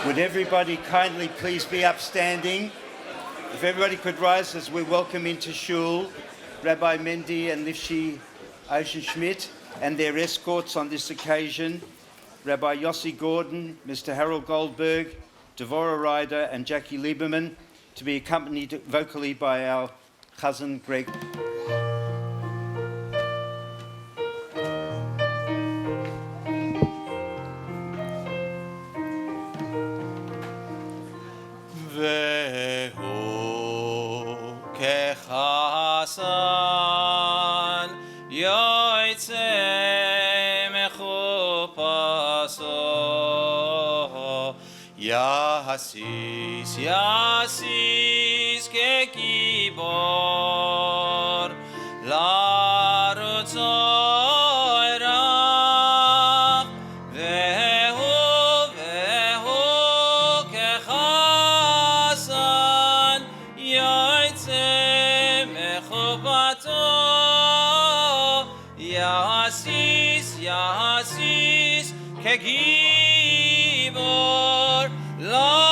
Would everybody kindly please be upstanding? If everybody could rise as we welcome into Shul Rabbi Mendy and Lifshy Ajzenszmidt and their escorts on this occasion, Rabbi Yossi Gordon, Mr. Harold Goldberg, Devorah Ryder and Jackie Lieberman, to be accompanied vocally by our cousin Greg. Yasis, yasis ke gibor la rotzoira vehu ke chasan yaitze mechubato yasis, yasis ke gibor la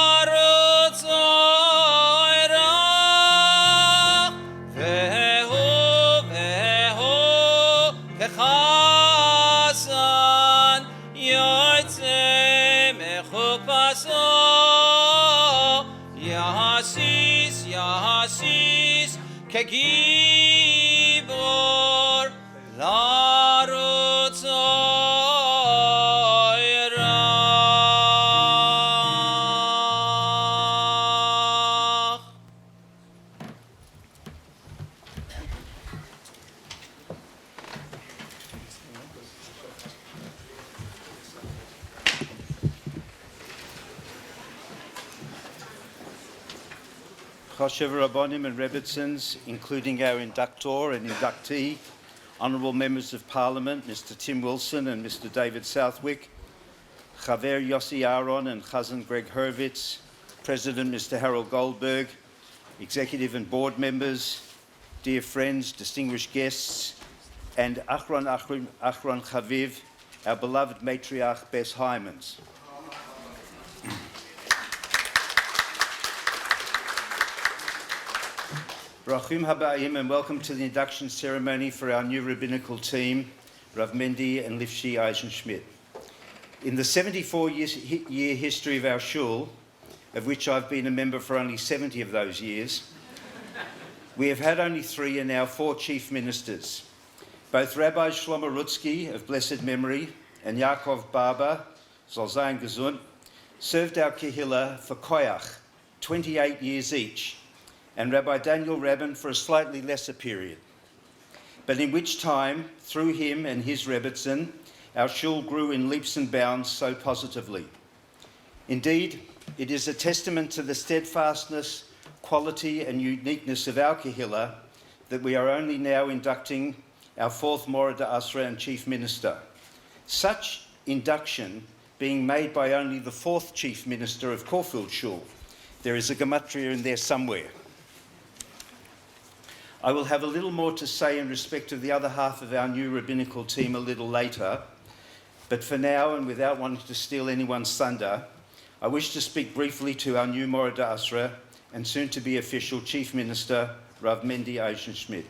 Kegibor la rotzoira. Choshev Rabbonim and Rebbitzins, including our inductor and inductee, Honourable Members of Parliament, Mr. Tim Wilson and Mr. David Southwick, Chaver Yossi Aaron and Chazan Greg Hurwitz, President Mr. Harold Goldberg, Executive and Board Members, dear friends, distinguished guests, and Achron Chaviv, our beloved matriarch Bess Hymans. Brachim habayim and welcome to the induction ceremony for our new rabbinical team, Rav Mendy and Lifshy Ajzenszmidt. In the 74-year history of our shul, of which I've been a member for only 70 of those years, we have had only 3 and now 4 chief ministers. Both Rabbi Shlomo Rutsky of blessed memory and Yaakov Barber, Zol Zayin Gesund, served our kehillah for koyach, 28 years each, and Rabbi Daniel Rabin for a slightly lesser period, but in which time, through him and his Rebbitzin, our shul grew in leaps and bounds so positively. Indeed, it is a testament to the steadfastness, quality and uniqueness of our kehillah that we are only now inducting our 4th Mora D'Asra and Chief Minister. Such induction being made by only the 4th Chief Minister of Caulfield Shul. There is a gematria in there somewhere. I will have a little more to say in respect of the other half of our new rabbinical team a little later, but for now, and without wanting to steal anyone's thunder, I wish to speak briefly to our new Mora D'Asra and soon-to-be official Chief Minister, Rav Mendy Ajzenszmidt.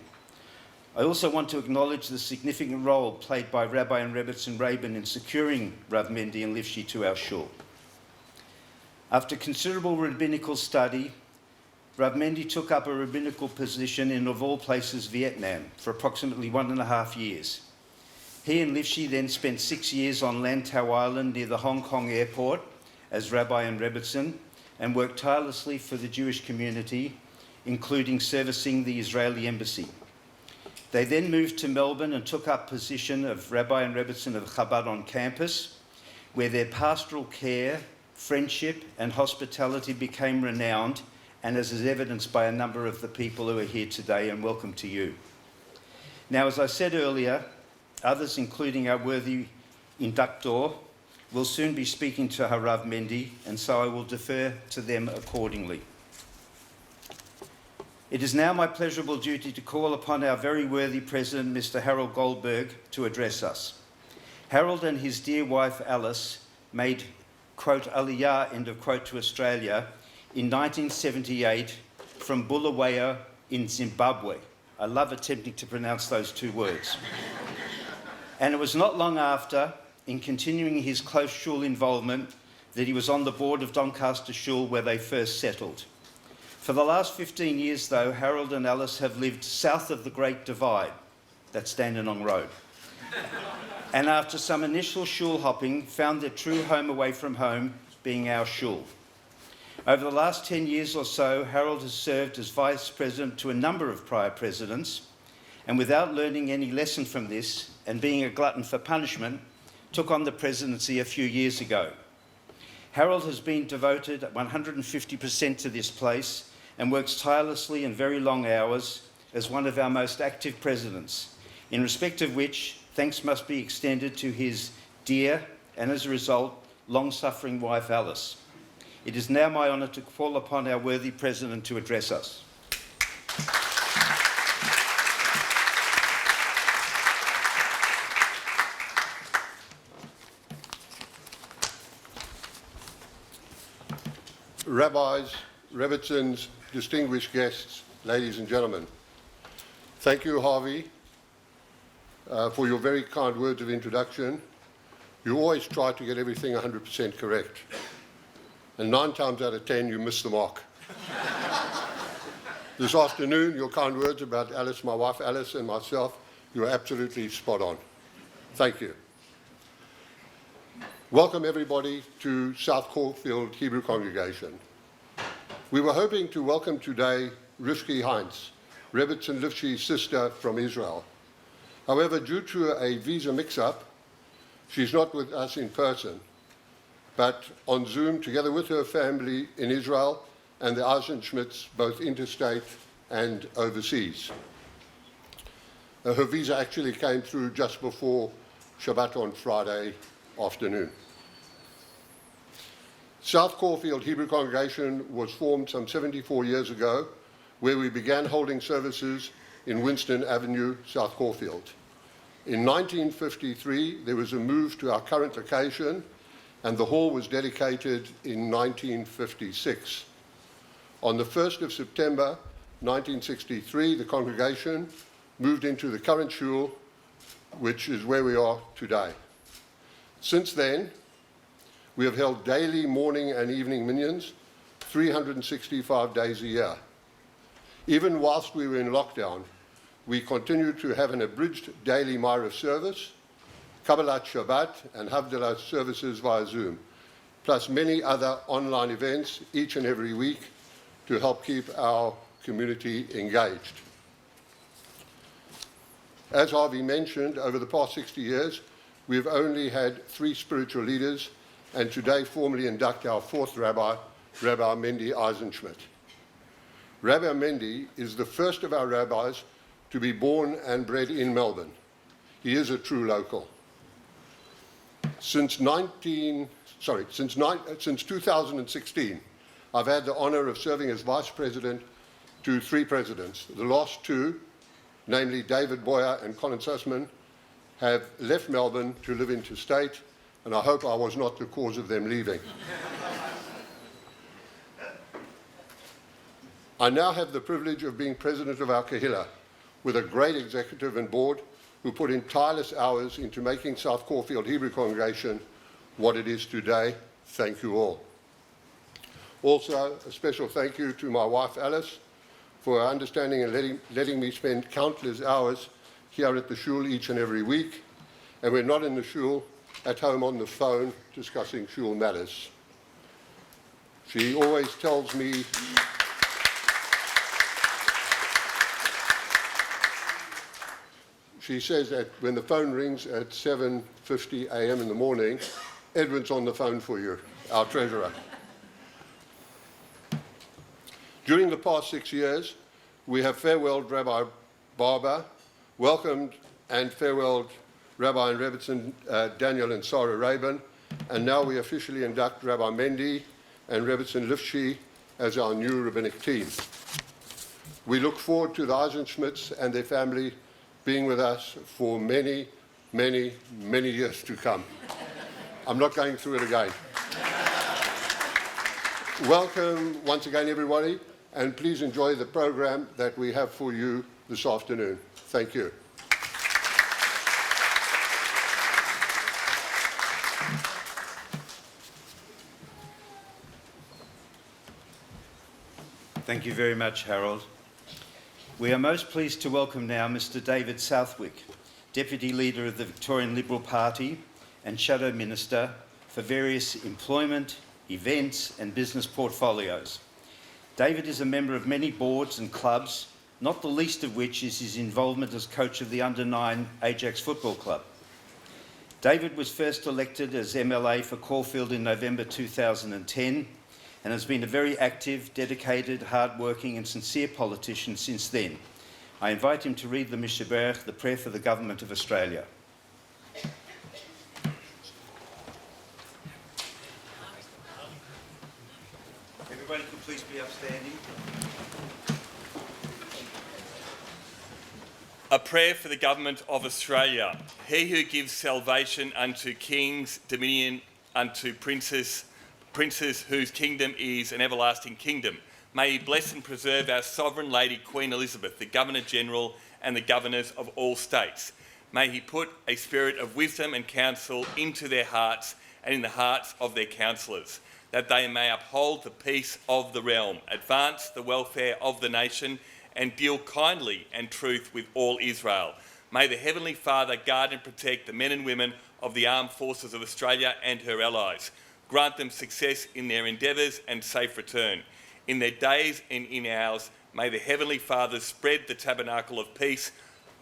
I also want to acknowledge the significant role played by Rabbi and Rebbitzin Rabin in securing Rav Mendy and Lifshy to our shul. After considerable rabbinical study, Rav Mendy took up a rabbinical position in, of all places, Vietnam, for approximately 1.5 years. He and Lifshy then spent 6 years on Lantau Island near the Hong Kong airport as Rabbi and Rebbitzin, and worked tirelessly for the Jewish community, including servicing the Israeli embassy. They then moved to Melbourne and took up position of Rabbi and Rebbitzin of Chabad on campus, where their pastoral care, friendship and hospitality became renowned, and as is evidenced by a number of the people who are here today, and welcome to you. Now, as I said earlier, others, including our worthy inductor, will soon be speaking to Harav Mendy, and so I will defer to them accordingly. It is now my pleasurable duty to call upon our very worthy President, Mr. Harold Goldberg, to address us. Harold and his dear wife Alice made, quote, Aliyah, end of quote, to Australia in 1978 from Bulawayo in Zimbabwe. I love attempting to pronounce those two words. And it was not long after, in continuing his close shul involvement, that he was on the board of Doncaster Shul where they first settled. For the last 15 years, though, Harold and Alice have lived south of the Great Divide, that's Dandenong Road, and after some initial shul hopping, found their true home away from home, being our shul. Over the last 10 years or so, Harold has served as vice president to a number of prior presidents, and without learning any lesson from this, and being a glutton for punishment, took on the presidency a few years ago. Harold has been devoted 150% to this place and works tirelessly and very long hours as one of our most active presidents, in respect of which thanks must be extended to his dear and, as a result, long-suffering wife Alice. It is now my honour to call upon our worthy president to address us. Rabbis, Rebbitzins, distinguished guests, ladies and gentlemen. Thank you, Harvey, for your very kind words of introduction. You always try to get everything 100% correct. And 9 times out of 10, you miss the mark. This afternoon, your kind words about Alice, my wife Alice, and myself, you are absolutely spot on. Thank you. Welcome, everybody, to South Caulfield Hebrew Congregation. We were hoping to welcome today Rivki Heinz, Rebbitzin Lifshy's sister from Israel. However, due to a visa mix-up, she's not with us in person, but on Zoom together with her family in Israel and the Ajzenszmidts, both interstate and overseas. Her visa actually came through just before Shabbat on Friday afternoon. South Caulfield Hebrew Congregation was formed some 74 years ago, where we began holding services in Winston Avenue, South Caulfield. In 1953, there was a move to our current location, and the hall was dedicated in 1956. On the 1st of September 1963, the congregation moved into the current shul, which is where we are today. Since then, we have held daily morning and evening minyans 365 days a year. Even whilst we were in lockdown, we continued to have an abridged daily Ma'ariv service, Kabbalat Shabbat, and Havdalah services via Zoom, plus many other online events each and every week to help keep our community engaged. As Harvey mentioned, over the past 60 years, we've only had 3 spiritual leaders, and today formally induct our 4th Rabbi, Rabbi Mendy Ajzenszmidt. Rabbi Mendy is the first of our rabbis to be born and bred in Melbourne. He is a true local. Since 2016, I've had the honor of serving as vice president to 3 presidents. The last 2, namely David Boyer and Colin Sussman, have left Melbourne to live interstate, and I hope I was not the cause of them leaving. I now have the privilege of being president of our Kehillah, with a great executive and board who put in tireless hours into making South Caulfield Hebrew Congregation what it is today. Thank you all. Also, a special thank you to my wife Alice for her understanding and letting me spend countless hours here at the shul each and every week, and we're not in the shul, at home on the phone discussing shul matters. She always tells me she says that when the phone rings at 7:50 a.m. in the morning, Edwin's on the phone for you, our treasurer. During the past 6 years, we have farewelled Rabbi Barber, welcomed and farewelled Rabbi and Rebbitzin Daniel and Sarah Rabin, and now we officially induct Rabbi Mendy and Rebbitzin Lifshy as our new rabbinic team. We look forward to the Ajzenszmidts and their family being with us for many, many, many years to come. I'm not going through it again. Welcome once again, everybody, and please enjoy the program that we have for you this afternoon. Thank you. Thank you very much, Harold. We are most pleased to welcome now Mr. David Southwick, Deputy Leader of the Victorian Liberal Party and Shadow Minister for various employment, events and business portfolios. David is a member of many boards and clubs, not the least of which is his involvement as coach of the Under-9 Ajax Football Club. David was first elected as MLA for Caulfield in November 2010 and has been a very active, dedicated, hard-working and sincere politician since then. I invite him to read the Mishaberach, the prayer for the Government of Australia. Everybody could please be upstanding. A prayer for the Government of Australia. He who gives salvation unto kings, dominion unto princes whose kingdom is an everlasting kingdom. May he bless and preserve our Sovereign Lady Queen Elizabeth, the Governor-General and the governors of all states. May he put a spirit of wisdom and counsel into their hearts and in the hearts of their counsellors, that they may uphold the peace of the realm, advance the welfare of the nation and deal kindly and truth with all Israel. May the Heavenly Father guard and protect the men and women of the Armed Forces of Australia and her allies. Grant them success in their endeavours and safe return. In their days and in ours, may the Heavenly Father spread the tabernacle of peace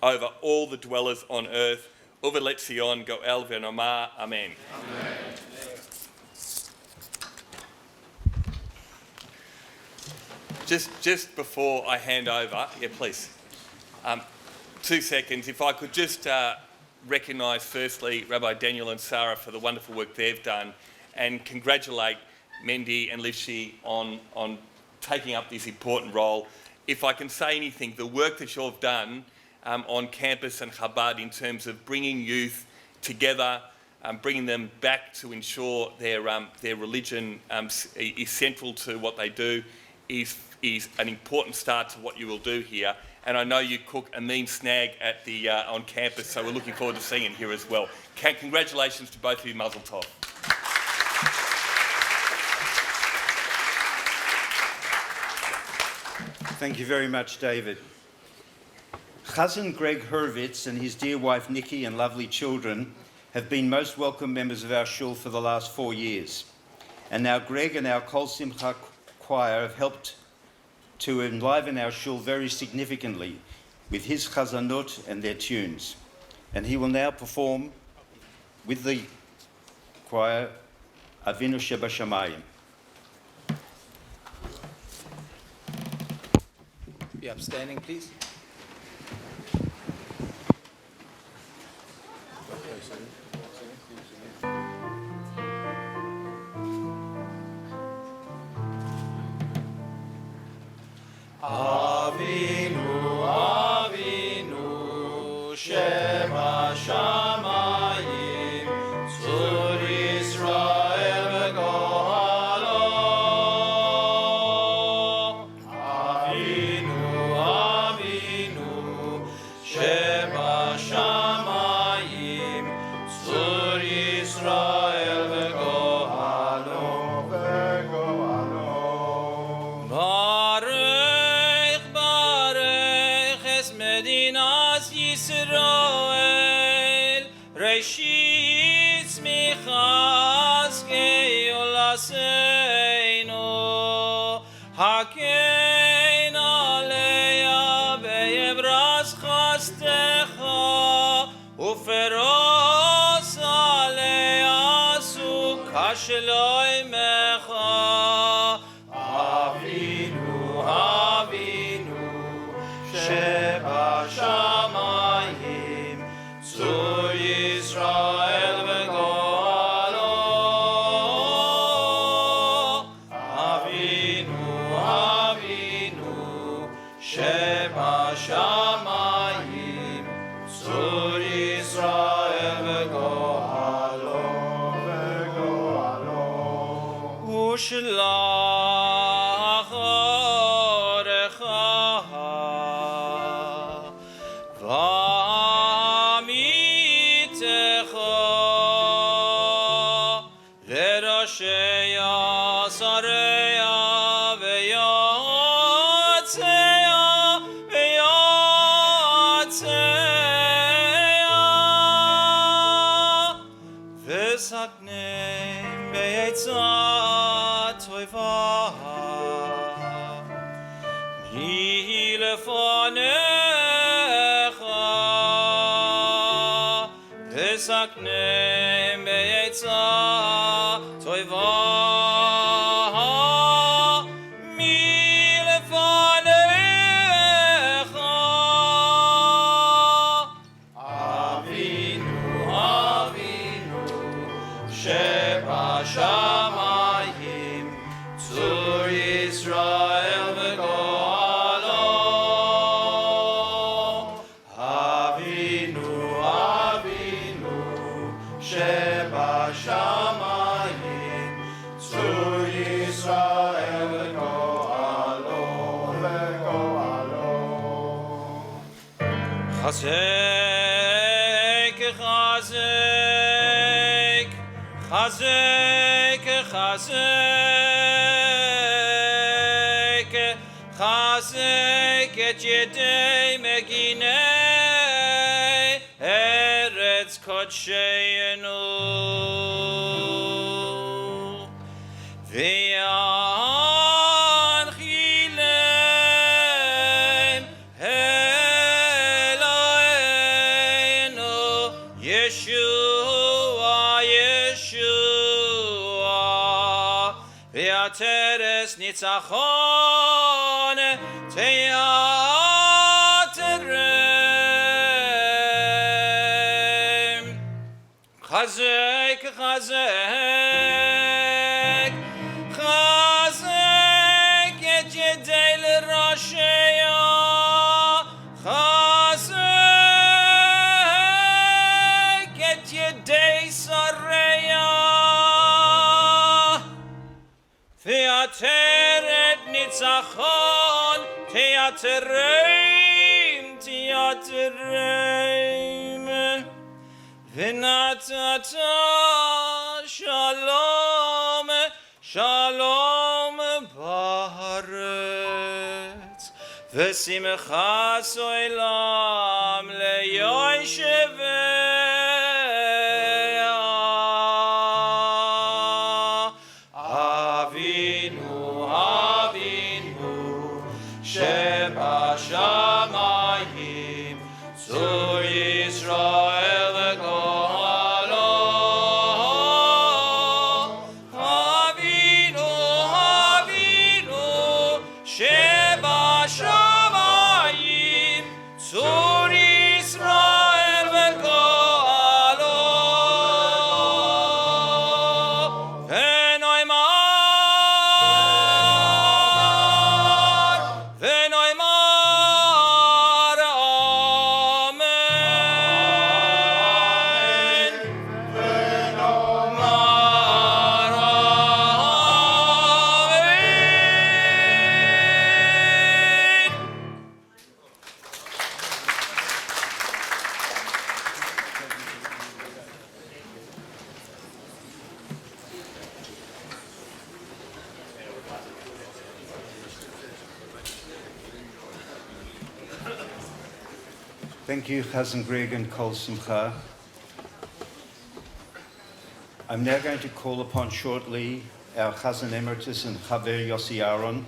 over all the dwellers on earth. Uva Letzion Goel V'Nomar. Amen. Amen. Just before I hand over, yeah, please, 2 seconds. If I could just recognise firstly Rabbi Daniel and Sarah for the wonderful work they've done, and congratulate Mendy and Lifshy on taking up this important role. If I can say anything, the work that you've done on campus and Chabad in terms of bringing youth together, bringing them back to ensure their religion is central to what they do, is an important start to what you will do here. And I know you cook a mean snag at the on campus, so we're looking forward to seeing it here as well. Congratulations to both of you, Mazel Tov. Thank you very much, David. Chazan Greg Hurwitz and his dear wife Nikki and lovely children have been most welcome members of our shul for the last 4 years. And now Greg and our Kol Simcha choir have helped to enliven our shul very significantly with his chazanot and their tunes. And he will now perform with the choir Avinu Shebashamayim. Be upstanding, please. Avinu, Avinu, Shema Shamayim, Tzur Yisrael v'Gohalo. Avinu, Avinu, Shema Shamayim, Tzur Yisrael v'Gohalo. Medinas Yisrael, Reshit Smichas Geulaseinu, Hakein Aleya Be'evras Chastecha, Uferos Aleya Sukkah Sheloimecha. Avinu, Avinu, Sheba Shamayim, Tzur Yisrael v'Gohalo. Avinu, Avinu, Sheba ושלח אורך ועמיתך לראשי שריה ויועציה וסכנם בעצה טובה מלפניך וסכנם בעצה טובה מלפניך אבינו שבשמיים צור ישראל וגואלו אבינו שבשמיים צור ישראל וגואלו חזק חזק חזק חזק חזק את ידי מגיני ארץ קודשנו וינחילם אלוהינו ישוע ישוע ויעטרס ניצחון תיעטרם חזק חזק חזק את ידי לראשיה חזק את ידי שריה ויעטרת ניצחון תיעטרם תיעטרם ונתת שלום שלום בארץ ושמחת עולם ליושביה אבינו שבשמיים צור ישראל וגואלו אבינו שבשמיים צור ישראל וגואלו ונאמר אמן ונאמר אמן. Thank you, Cousin Greg and Kol Simcha. I'm now going to call upon shortly our Cousin Emeritus and Chaver Yossi Aaron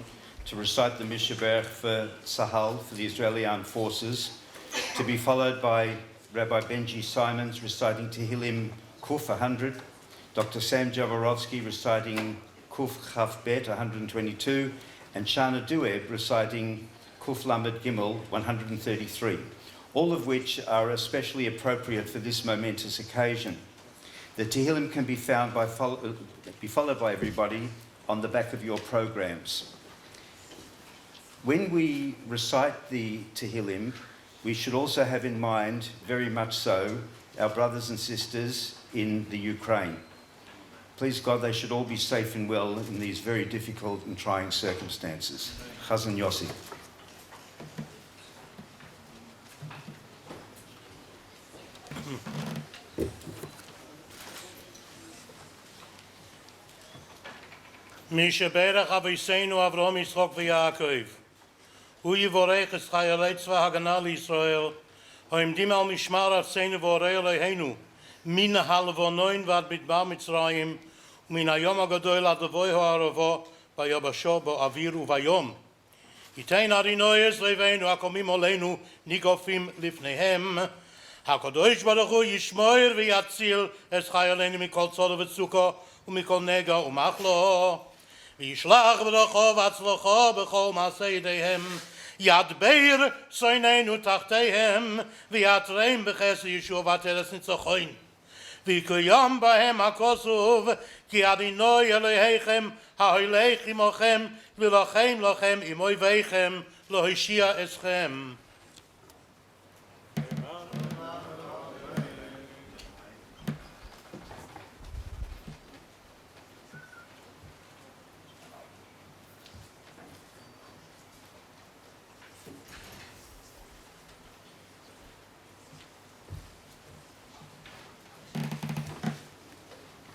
to recite the Mishaberach for Tzahal, for the Israeli Armed Forces, to be followed by Rabbi Benji Simons reciting Tehillim Kuf 100, Dr. Sam Jaworowski reciting Kuf Chaf Bet 122, and Shana Dueb reciting Kuf Lamed Gimel 133, all of which are especially appropriate for this momentous occasion. The Tehillim can be found be followed by everybody on the back of your programs. When we recite the Tehillim, we should also have in mind, very much so, our brothers and sisters in the Ukraine. Please God, they should all be safe and well in these very difficult and trying circumstances. Chazan Yossi. Mishaberach Aviseinu Avram Yitzchok v'Yaakov. Hu yivorech es chayalei tzva haganah Israel. Ha'imdim al mishmar arseinu v'orei Eloheinu. Min halvonoin vad midbar Mitzrayim. Umin hayom hagadol adavoi ha'aravo. Vayabasho bo avir uvayom. Yitein Adonai es leveinu hakomim oleinu nigofim lifnehem. HaKadosh Baruch Hu yishmoir v'yatzil es chayaleinu mikol tzor v'tzuko umikol nega umachlo. וישלח ברכה והצלחה בכל מעשה ידיהם, ידבר שונאינו תחתיהם, ויעטרם בחסד ישועת ארץ ניצחון. ויקוים בהם הכתוב, כי אדוני אלוהיכם ההולך עמכם, להילחם לכם עם אויביכם, להושיע אתכם.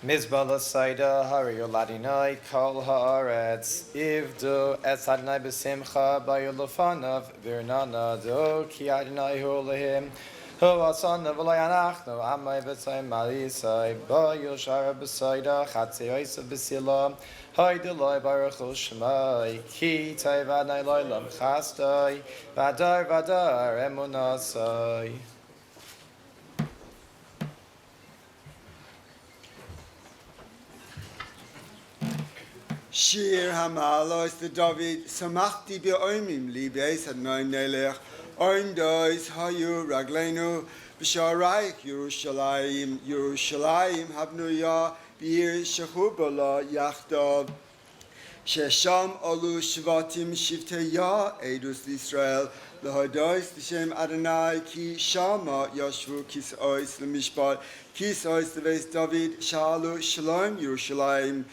Mizbah l'saida hariyo ladinai kol haaretz ivdu etz Adonai b'simcha bayu lefanav v'irnana do ki Adonai hu lehim hu asana v'lo yanachnu amay v'tzayim malisai bayu shara b'saida chatzi oisav b'sila haydulai baruch hu shemai ki tayv Adonai loylam chastai vadar vadar emunasai. Shir Hamalos the David Samachti Be'omim Li Beis Adonai Nelech Oim Dois Hayu Raglenu B'Sharayich Yerushalayim Yerushalayim Habnuya B'Ir Shechubala Yachdav Shesham Olu Shvatim Shivteya Eidus Israel L'Hodois L'Shem Adonai Ki Shama Yashvu Kis Ois L'Mishpat Kis Ois L'Veis David Shalu Shalom Yerushalayim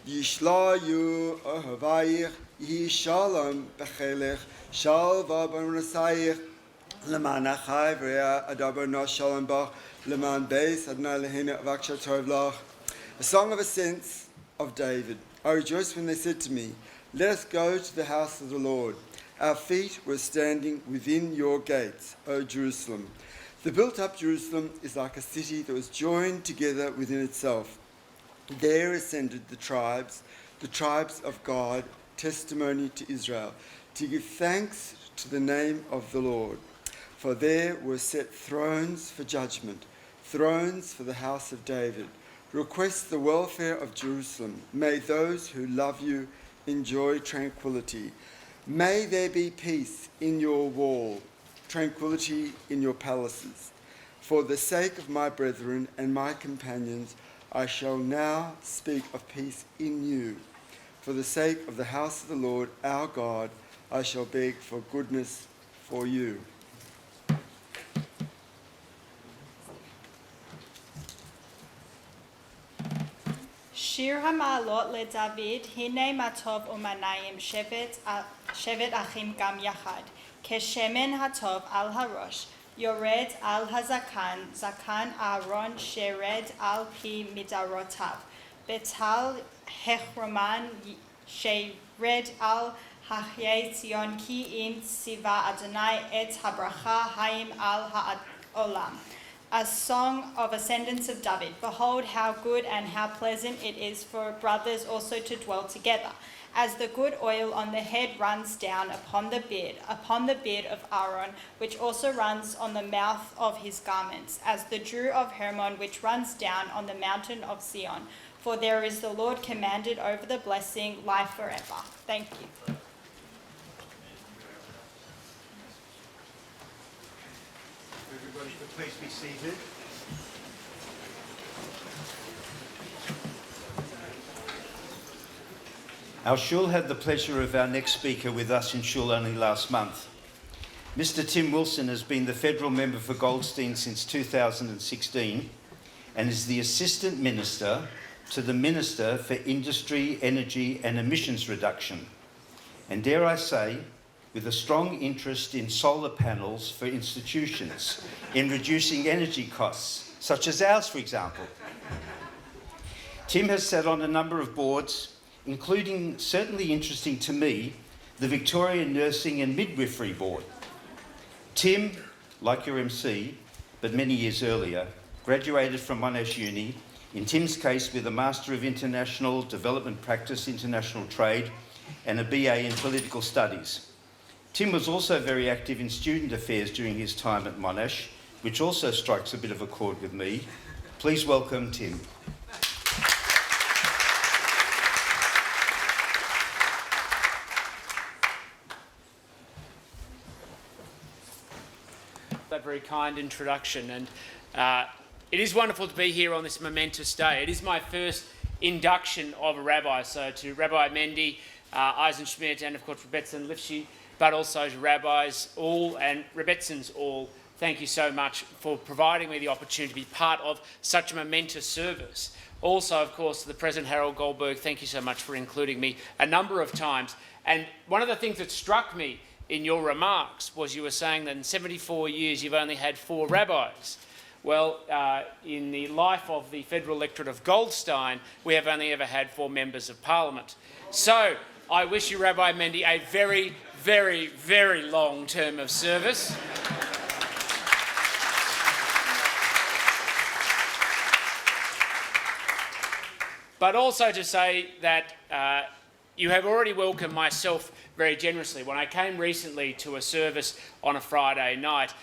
Yishlayu Ahavayich Yishalom Bechelech Shalva Barunasayich Leman Achai V'Rea Adabar No Shalom Bach Leman Beis Adonai Lehina Vaksha Tovlach. A song of ascents of David. I rejoiced when they said to me, let us go to the house of the Lord. Our feet were standing within your gates, O Jerusalem. The built-up Jerusalem is like a city that was joined together within itself. There ascended the tribes of God, testimony to Israel, to give thanks to the name of the Lord. For there were set thrones for judgment, thrones for the house of David. Request the welfare of Jerusalem. May those who love you enjoy tranquility. May there be peace in your wall, tranquility in your palaces. For the sake of my brethren and my companions, I shall now speak of peace in you. For the sake of the house of the Lord, our God, I shall beg for goodness for you. Shir HaMa'alot LeDavid, Hine Matov Umanayim Shevet Achim Gam Yachad, Keshemen Hatov Al Harosh, Yored Al Hazakan, Zakan Aaron Shered Al Pi Midarotav, Betal Hechroman Shered Al Hachyei Tzion Ki In Siva Adonai Et Habracha Haim Al Ha'olam. A song of ascendance of David. Behold how good and how pleasant it is for brothers also to dwell together. As the good oil on the head runs down upon the beard of Aaron, which also runs on the mouth of his garments, as the dew of Hermon, which runs down on the mountain of Zion. For there is the Lord commanded over the blessing, life forever. Thank you. Everybody could please be seated. Our shul had the pleasure of our next speaker with us in shul only last month. Mr. Tim Wilson has been the federal member for Goldstein since 2016 and is the assistant minister to the Minister for Industry, Energy and Emissions Reduction, and dare I say, with a strong interest in solar panels for institutions, in reducing energy costs, such as ours, for example. Tim has sat on a number of boards, including, certainly interesting to me, the Victorian Nursing and Midwifery Board. Tim, like your MC, but many years earlier, graduated from Monash Uni, in Tim's case with a Master of International Development Practice, International Trade, and a BA in Political Studies. Tim was also very active in student affairs during his time at Monash, which also strikes a bit of a chord with me. Please welcome Tim. That very kind introduction, and it is wonderful to be here on this momentous day. It is my first induction of a rabbi, so to Rabbi Mendy, Ajzenszmidt, and of course Rabbi and Lifshy, but also to rabbis all and Rebbetzins all, thank you so much for providing me the opportunity to be part of such a momentous service. Also, of course, to the President Harold Goldberg, thank you so much for including me a number of times. And one of the things that struck me in your remarks was you were saying that in 74 years you've only had 4 rabbis. Well, in the life of the federal electorate of Goldstein, we have only ever had 4 members of parliament. So I wish you, Rabbi Mendy, a very, very, very long term of service. But also to say that you have already welcomed myself very generously. When I came recently to a service on a Friday night,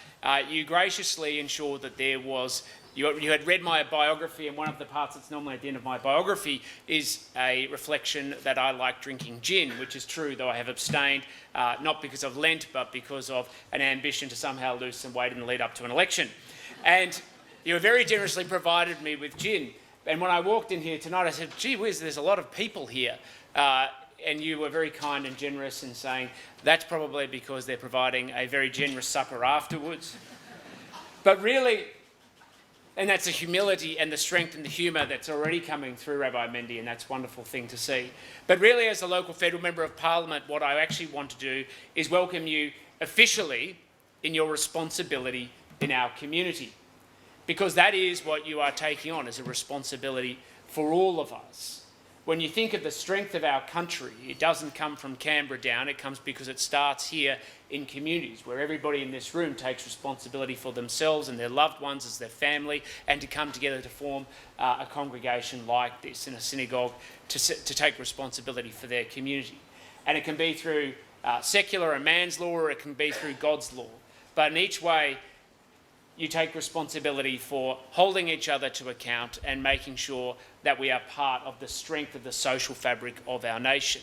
you graciously ensured that there was, you had read my biography, and one of the parts that's normally at the end of my biography is a reflection that I like drinking gin, which is true, though I have abstained, not because of Lent, but because of an ambition to somehow lose some weight in the lead up to an election. And you very generously provided me with gin. And when I walked in here tonight, I said, gee whiz, there's a lot of people here. And you were very kind and generous in saying that's probably because they're providing a very generous supper afterwards. But really, and that's the humility and the strength and the humour that's already coming through Rabbi Mendy, and that's a wonderful thing to see. But really, as a local federal member of parliament, what I actually want to do is welcome you officially in your responsibility in our community, because that is what you are taking on as a responsibility for all of us. When you think of the strength of our country, it doesn't come from Canberra down, it comes because it starts here in communities where everybody in this room takes responsibility for themselves and their loved ones as their family, and to come together to form a congregation like this in a synagogue to take responsibility for their community. And it can be through secular and man's law, or it can be through God's law. But in each way, you take responsibility for holding each other to account and making sure that we are part of the strength of the social fabric of our nation.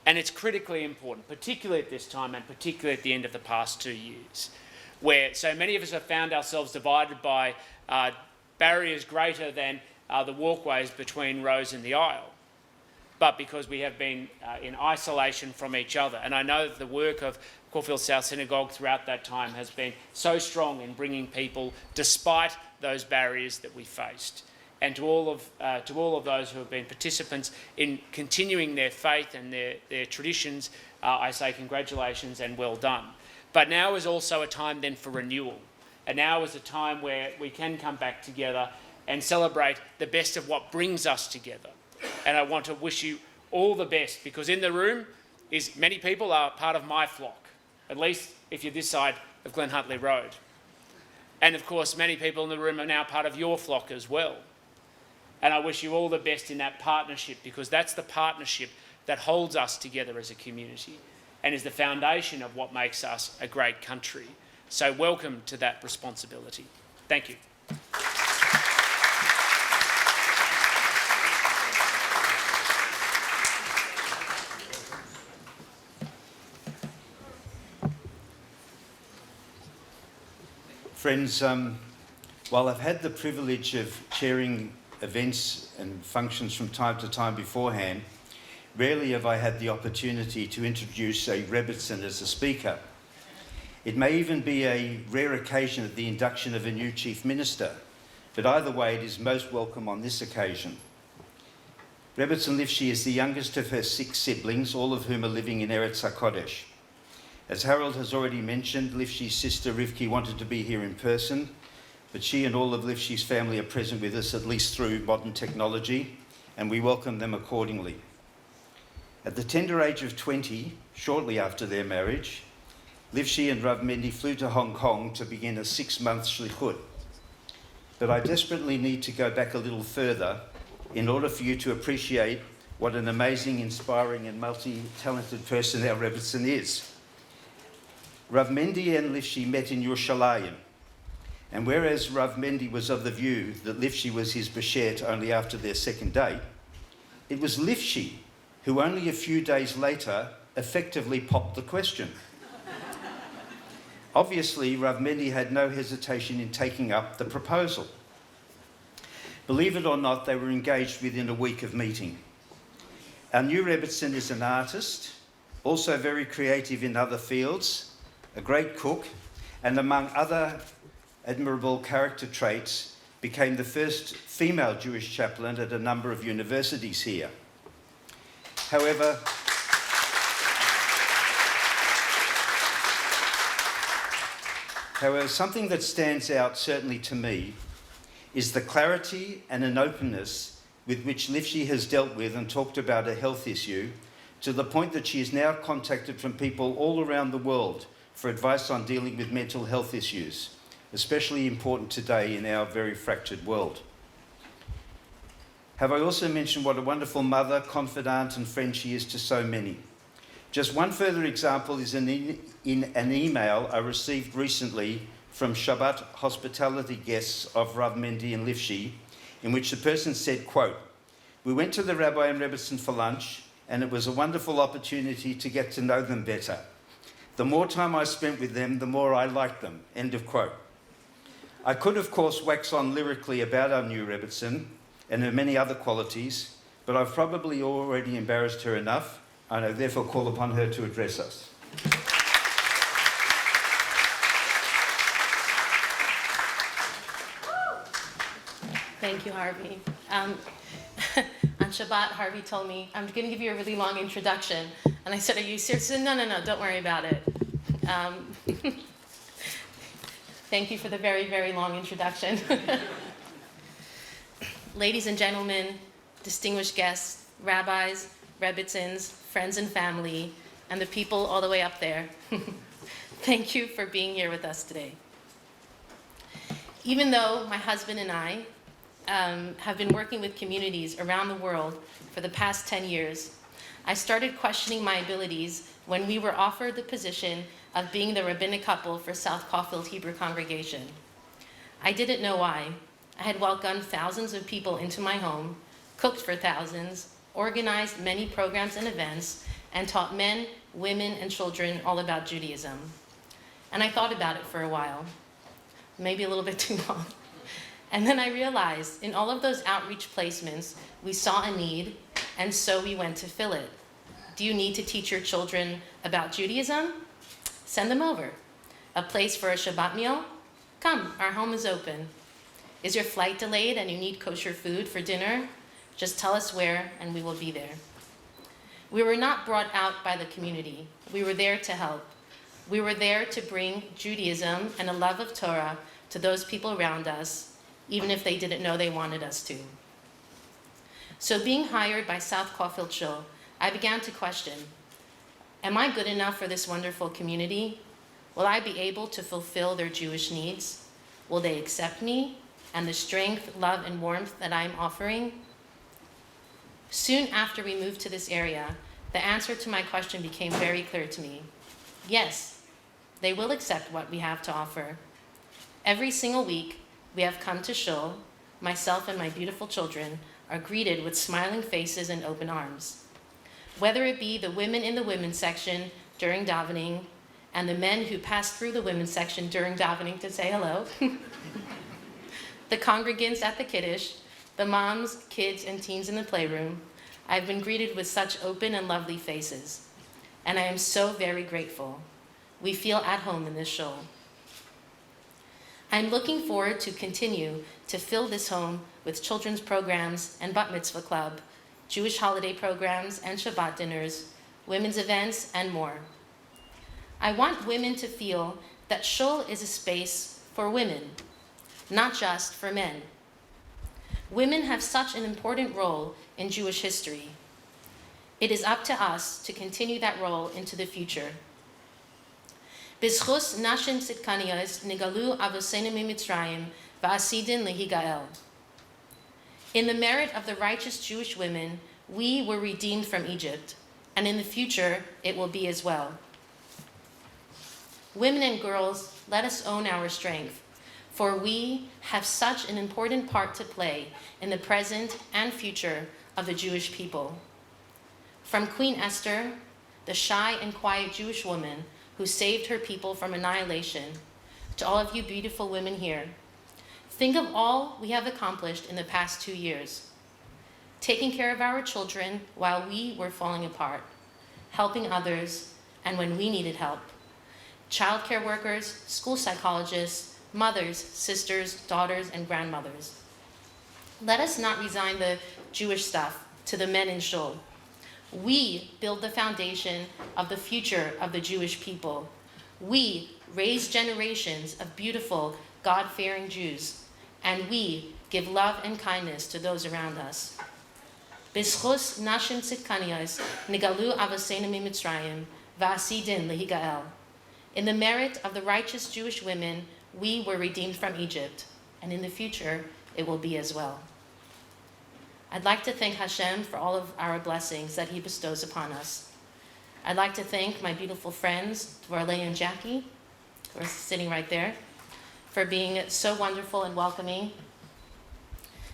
And it's critically important, particularly at this time and particularly at the end of the past 2 years, where so many of us have found ourselves divided by barriers greater than the walkways between rows in the aisle, but because we have been in isolation from each other. And I know that the work of Caulfield South Synagogue throughout that time has been so strong in bringing people despite those barriers that we faced. And to all of those who have been participants in continuing their faith and their traditions, I say congratulations and well done. But now is also a time then for renewal. And now is a time where we can come back together and celebrate the best of what brings us together. And I want to wish you all the best, because in the room is many people are part of my flock, at least if you're this side of Glen Huntly Road. And of course, many people in the room are now part of your flock as well. And I wish you all the best in that partnership, because that's the partnership that holds us together as a community and is the foundation of what makes us a great country. So welcome to that responsibility. Thank you. Friends, while I've had the privilege of chairing events and functions from time to time beforehand, rarely have I had the opportunity to introduce a Rebbetzin as a speaker. It may even be a rare occasion at the induction of a new Chief Minister, but either way it is most welcome on this occasion. Rebbetzin Lifshy is the youngest of her 6 siblings, all of whom are living in Eretz HaKodesh. As Harold has already mentioned, Lifshy's sister Rivki wanted to be here in person, but she and all of Lifshy's family are present with us, at least through modern technology, and we welcome them accordingly. At the tender age of 20, shortly after their marriage, Lifshy and Rav Mendy flew to Hong Kong to begin a 6-month shlichut. But I desperately need to go back a little further in order for you to appreciate what an amazing, inspiring and multi-talented person our Rebbetzin is. Rav Mendy and Lifshy met in Yerushalayim, and whereas Rav Mendy was of the view that Lifshy was his beshet only after their second date, it was Lifshy who only a few days later effectively popped the question. Obviously, Rav Mendy had no hesitation in taking up the proposal. Believe it or not, they were engaged within a week of meeting. Our new Rebbetzin is an artist, also very creative in other fields, a great cook, and among other admirable character traits, became the first female Jewish chaplain at a number of universities here. However, something that stands out, certainly to me, is the clarity and an openness with which Lifshy has dealt with and talked about a health issue, to the point that she is now contacted from people all around the world for advice on dealing with mental health issues, especially important today in our very fractured world. Have I also mentioned what a wonderful mother, confidant and friend she is to so many? Just one further example is in an email I received recently from Shabbat hospitality guests of Rav Mendy and Lifshy, in which the person said, quote, "We went to the Rabbi and Rebbetzin for lunch, and it was a wonderful opportunity to get to know them better. The more time I spent with them, the more I liked them," end of quote. I could, of course, wax on lyrically about our new Rebbetzin and her many other qualities, but I've probably already embarrassed her enough, and I therefore call upon her to address us. Thank you, Harvey. On Shabbat, Harvey told me, "I'm going to give you a really long introduction." And I said, "Are you serious?" He said, No, don't worry about it. Thank you for the very, very long introduction. Ladies and gentlemen, distinguished guests, rabbis, rebbetzins, friends and family, and the people all the way up there, thank you for being here with us today. Even though my husband and I have been working with communities around the world for the past 10 years, I started questioning my abilities when we were offered the position of being the rabbinic couple for South Caulfield Hebrew congregation. I didn't know why. I had welcomed thousands of people into my home, cooked for thousands, organized many programs and events, and taught men, women, and children all about Judaism. And I thought about it for a while, maybe a little bit too long. And then I realized in all of those outreach placements, we saw a need, and so we went to fill it. Do you need to teach your children about Judaism? Send them over. A place for a Shabbat meal? Come, our home is open. Is your flight delayed and you need kosher food for dinner? Just tell us where and we will be there. We were not brought out by the community. We were there to help. We were there to bring Judaism and a love of Torah to those people around us, even if they didn't know they wanted us to. So being hired by South Caulfield Shul, I began to question, am I good enough for this wonderful community? Will I be able to fulfill their Jewish needs? Will they accept me and the strength, love, and warmth that I'm offering? Soon after we moved to this area, the answer to my question became very clear to me. Yes, they will accept what we have to offer. Every single week, we have come to Shul. Myself and my beautiful children are greeted with smiling faces and open arms. Whether it be the women in the women's section during davening and the men who pass through the women's section during davening to say hello, the congregants at the Kiddush, the moms, kids, and teens in the playroom, I've been greeted with such open and lovely faces. And I am so very grateful. We feel at home in this shul. I'm looking forward to continue to fill this home with children's programs and bat mitzvah club, Jewish holiday programs and Shabbat dinners, women's events, and more. I want women to feel that shul is a space for women, not just for men. Women have such an important role in Jewish history. It is up to us to continue that role into the future. B'zchus nashim tzidkaniyos nigalu avoseinu mimitzrayim va'asidin lehigael. In the merit of the righteous Jewish women, we were redeemed from Egypt, and in the future it will be as well. Women and girls, let us own our strength, for we have such an important part to play in the present and future of the Jewish people. From Queen Esther, the shy and quiet Jewish woman who saved her people from annihilation, to all of you beautiful women here, think of all we have accomplished in the past 2 years. Taking care of our children while we were falling apart, helping others, and when we needed help. Childcare workers, school psychologists, mothers, sisters, daughters, and grandmothers. Let us not resign the Jewish stuff to the men in shul. We build the foundation of the future of the Jewish people. We raise generations of beautiful, God-fearing Jews, and we give love and kindness to those around us. B'zchus nashim tzidkaniyos nigalu avoseinu mimitzrayim va'asidin lehigael. In the merit of the righteous Jewish women, we were redeemed from Egypt, and in the future, it will be as well. I'd like to thank Hashem for all of our blessings that He bestows upon us. I'd like to thank my beautiful friends, Dvorley and Jackie, who are sitting right there, for being so wonderful and welcoming.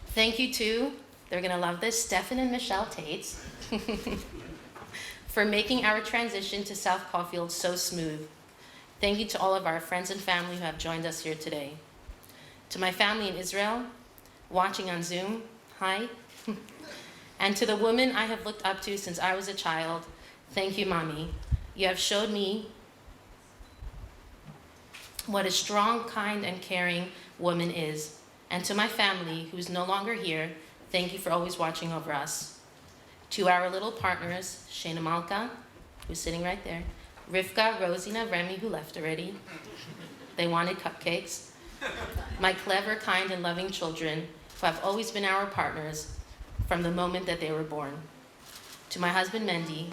Thank you to, they're going to love this, Stefan and Michelle Tates, for making our transition to South Caulfield so smooth. Thank you to all of our friends and family who have joined us here today. To my family in Israel, watching on Zoom, hi. And to the woman I have looked up to since I was a child, thank you, Mommy. You have showed me what a strong, kind, and caring woman is. And to my family, who is no longer here, thank you for always watching over us. To our little partners, Shana Malka, who's sitting right there, Rivka, Rosina, Remy, who left already. They wanted cupcakes. My clever, kind, and loving children, who have always been our partners from the moment that they were born. To my husband, Mendy,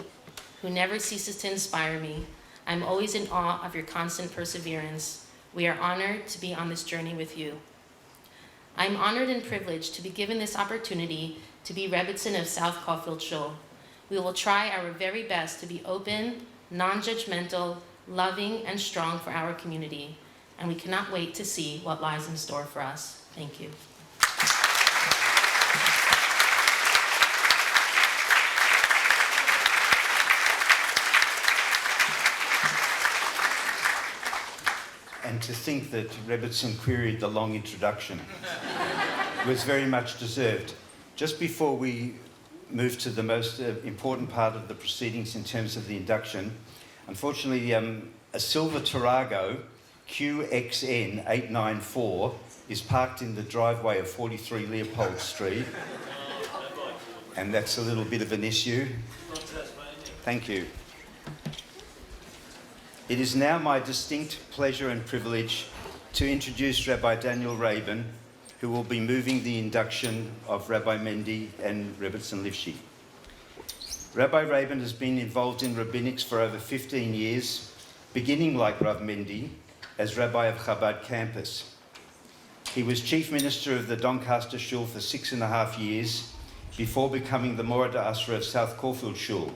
who never ceases to inspire me, I'm always in awe of your constant perseverance. We are honored to be on this journey with you. I'm honored and privileged to be given this opportunity to be Rebbitzin of South Caulfield Shul. We will try our very best to be open, non-judgmental, loving, and strong for our community, and we cannot wait to see what lies in store for us. Thank you. And to think that Rebbitzin queried the long introduction was very much deserved. Just before we move to the most important part of the proceedings in terms of the induction, unfortunately, a silver Tarago QXN 894 is parked in the driveway of 43 Leopold Street, and that's a little bit of an issue. Thank you. It is now my distinct pleasure and privilege to introduce Rabbi Daniel Rabin, who will be moving the induction of Rabbi Mendy and Rebbitzin Lifshy. Rabbi Rabin has been involved in rabbinics for over 15 years, beginning like Rav Mendy as Rabbi of Chabad campus. He was chief minister of the Doncaster Shul for 6.5 years before becoming the Morad Asra of South Caulfield Shul.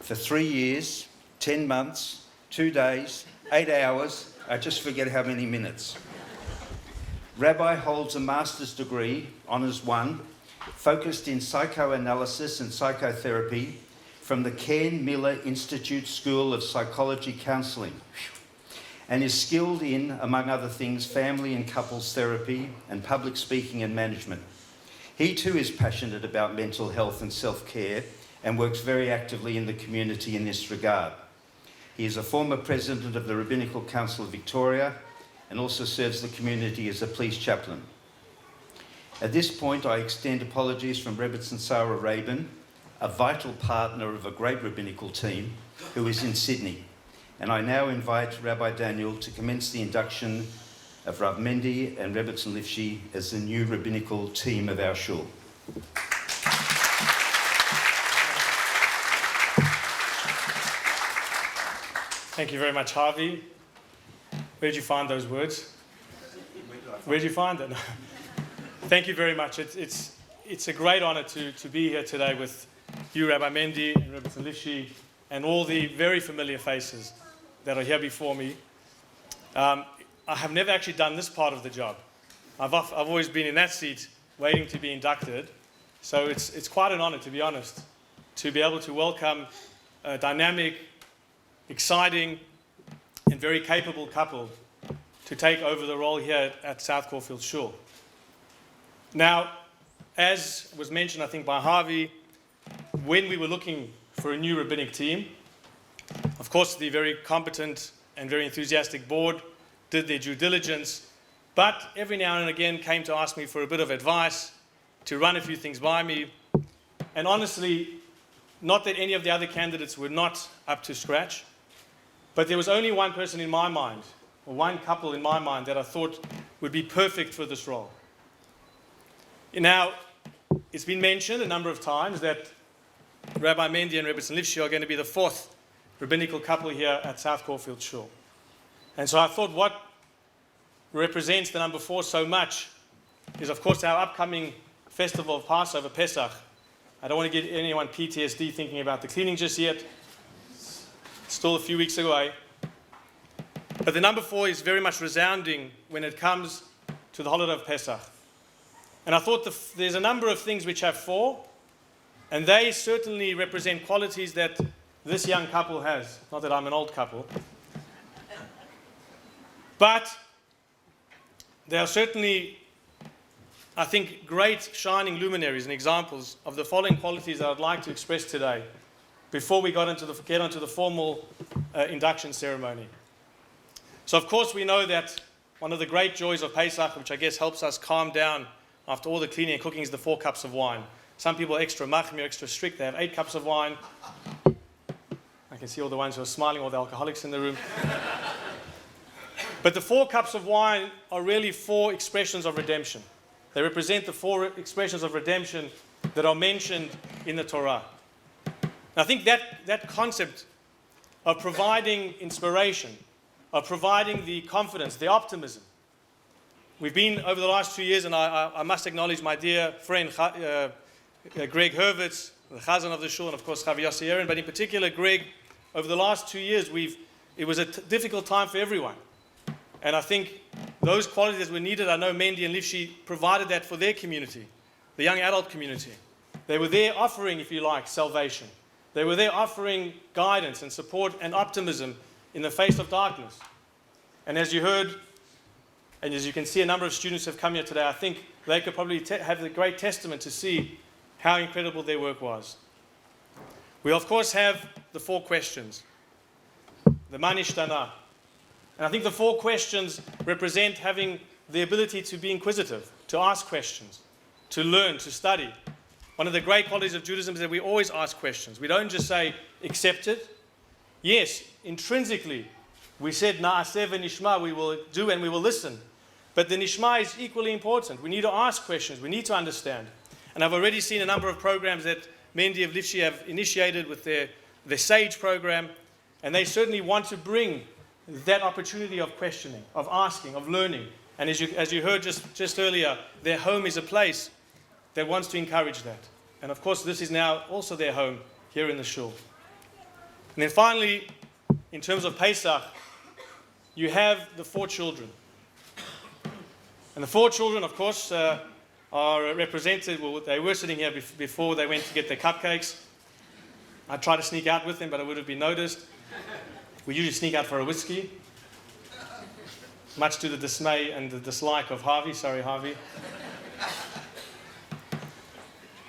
For 3 years, 10 months, 2 days, 8 hours, I just forget how many minutes. Rabbi holds a master's degree, Honours 1, focused in psychoanalysis and psychotherapy from the Cairn Miller Institute School of Psychology Counselling, and is skilled in, among other things, family and couples therapy and public speaking and management. He too is passionate about mental health and self-care and works very actively in the community in this regard. He is a former president of the Rabbinical Council of Victoria and also serves the community as a police chaplain. At this point, I extend apologies from Rebbitzin Sarah Rabin, a vital partner of a great rabbinical team who is in Sydney. And I now invite Rabbi Daniel to commence the induction of Rav Mendy and Rabbi Lifshy as the new rabbinical team of our shul. Thank you very much, Harvey. Where did you find those words? Where did you find them? Thank you very much. It's a great honor to be here today with you, Rabbi Mendy and Rabbi Lifshy, and all the very familiar faces that are here before me. I have never actually done this part of the job. I've always been in that seat waiting to be inducted. So it's quite an honor, to be honest, to be able to welcome a dynamic, exciting, and very capable couple to take over the role here at South Caulfield Shul. Now, as was mentioned, I think, by Harvey, when we were looking for a new rabbinic team, of course, the very competent and very enthusiastic board did their due diligence, but every now and again came to ask me for a bit of advice, to run a few things by me. And honestly, not that any of the other candidates were not up to scratch, but there was only one person in my mind, or one couple in my mind, that I thought would be perfect for this role. Now, it's been mentioned a number of times that Rabbi Mendy and Rabbi Lifshy are going to be the fourth rabbinical couple here at South Caulfield Shul. And so I thought what represents the number 4 so much is, of course, our upcoming festival of Passover, Pesach. I don't want to get anyone PTSD thinking about the cleaning just yet. Still a few weeks away. But the number 4 is very much resounding when it comes to the holiday of Pesach. And I thought there's a number of things which have 4, and they certainly represent qualities that this young couple has. Not that I'm an old couple. But they are certainly, I think, great shining luminaries and examples of the following qualities that I'd like to express today before we get onto the formal induction ceremony. So, of course, we know that one of the great joys of Pesach, which I guess helps us calm down after all the cleaning and cooking, is the 4 cups of wine. Some people are extra machmir, extra strict. They have 8 cups of wine. I can see all the ones who are smiling, all the alcoholics in the room. But the 4 cups of wine are really 4 expressions of redemption. They represent the 4 expressions of redemption that are mentioned in the Torah. And I think that concept of providing inspiration, of providing the confidence, the optimism. We've been, over the last 2 years, and I must acknowledge my dear friend Greg Hurwitz, the Chazan of the Shul, and of course Chavi Yossi Aaron, but in particular Greg, over the last 2 years, it was a difficult time for everyone. And I think those qualities were needed. I know Mendy and Lifshy provided that for their community, the young adult community. They were there offering, if you like, salvation. They were there offering guidance and support and optimism in the face of darkness. And as you heard, and as you can see, a number of students have come here today, I think they could probably have the great testament to see how incredible their work was. We, of course, have the 4 questions. The Manishtana. And I think the 4 questions represent having the ability to be inquisitive, to ask questions, to learn, to study. One of the great qualities of Judaism is that we always ask questions. We don't just say, accept it. Yes, intrinsically, we said, na'aseh v'nishma, we will do and we will listen. But the nishma is equally important. We need to ask questions. We need to understand. And I've already seen a number of programs that Mendy of Lifshy have initiated with their SAGE program, and they certainly want to bring that opportunity of questioning, of asking, of learning. And as you heard just earlier, their home is a place that wants to encourage that. And of course, this is now also their home here in the shul. And then finally, in terms of Pesach, you have the 4 children. And the 4 children, of course, are represented. Well, they were sitting here before they went to get their cupcakes. I tried to sneak out with them, but I would have been noticed. We usually sneak out for a whiskey, much to the dismay and the dislike of Harvey. Sorry, Harvey.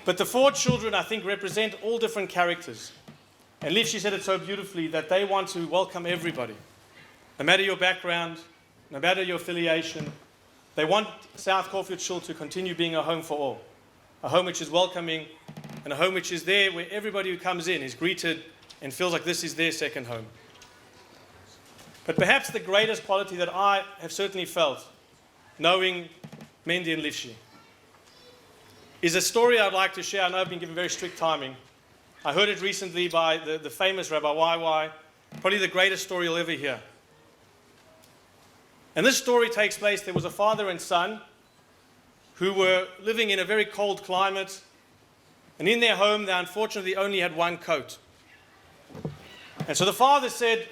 But the 4 children, I think, represent all different characters. And Lifshy said it so beautifully that they want to welcome everybody. No matter your background, no matter your affiliation, they want South Caulfield Shul to continue being a home for all. A home which is welcoming, and a home which is there where everybody who comes in is greeted and feels like this is their second home. But perhaps the greatest quality that I have certainly felt, knowing Mendy and Lifshy, is a story I'd like to share. I know I've been given very strict timing. I heard it recently by the famous Rabbi YY, probably the greatest story you'll ever hear. And this story takes place, there was a father and son who were living in a very cold climate, and in their home they unfortunately only had one coat. And so the father said,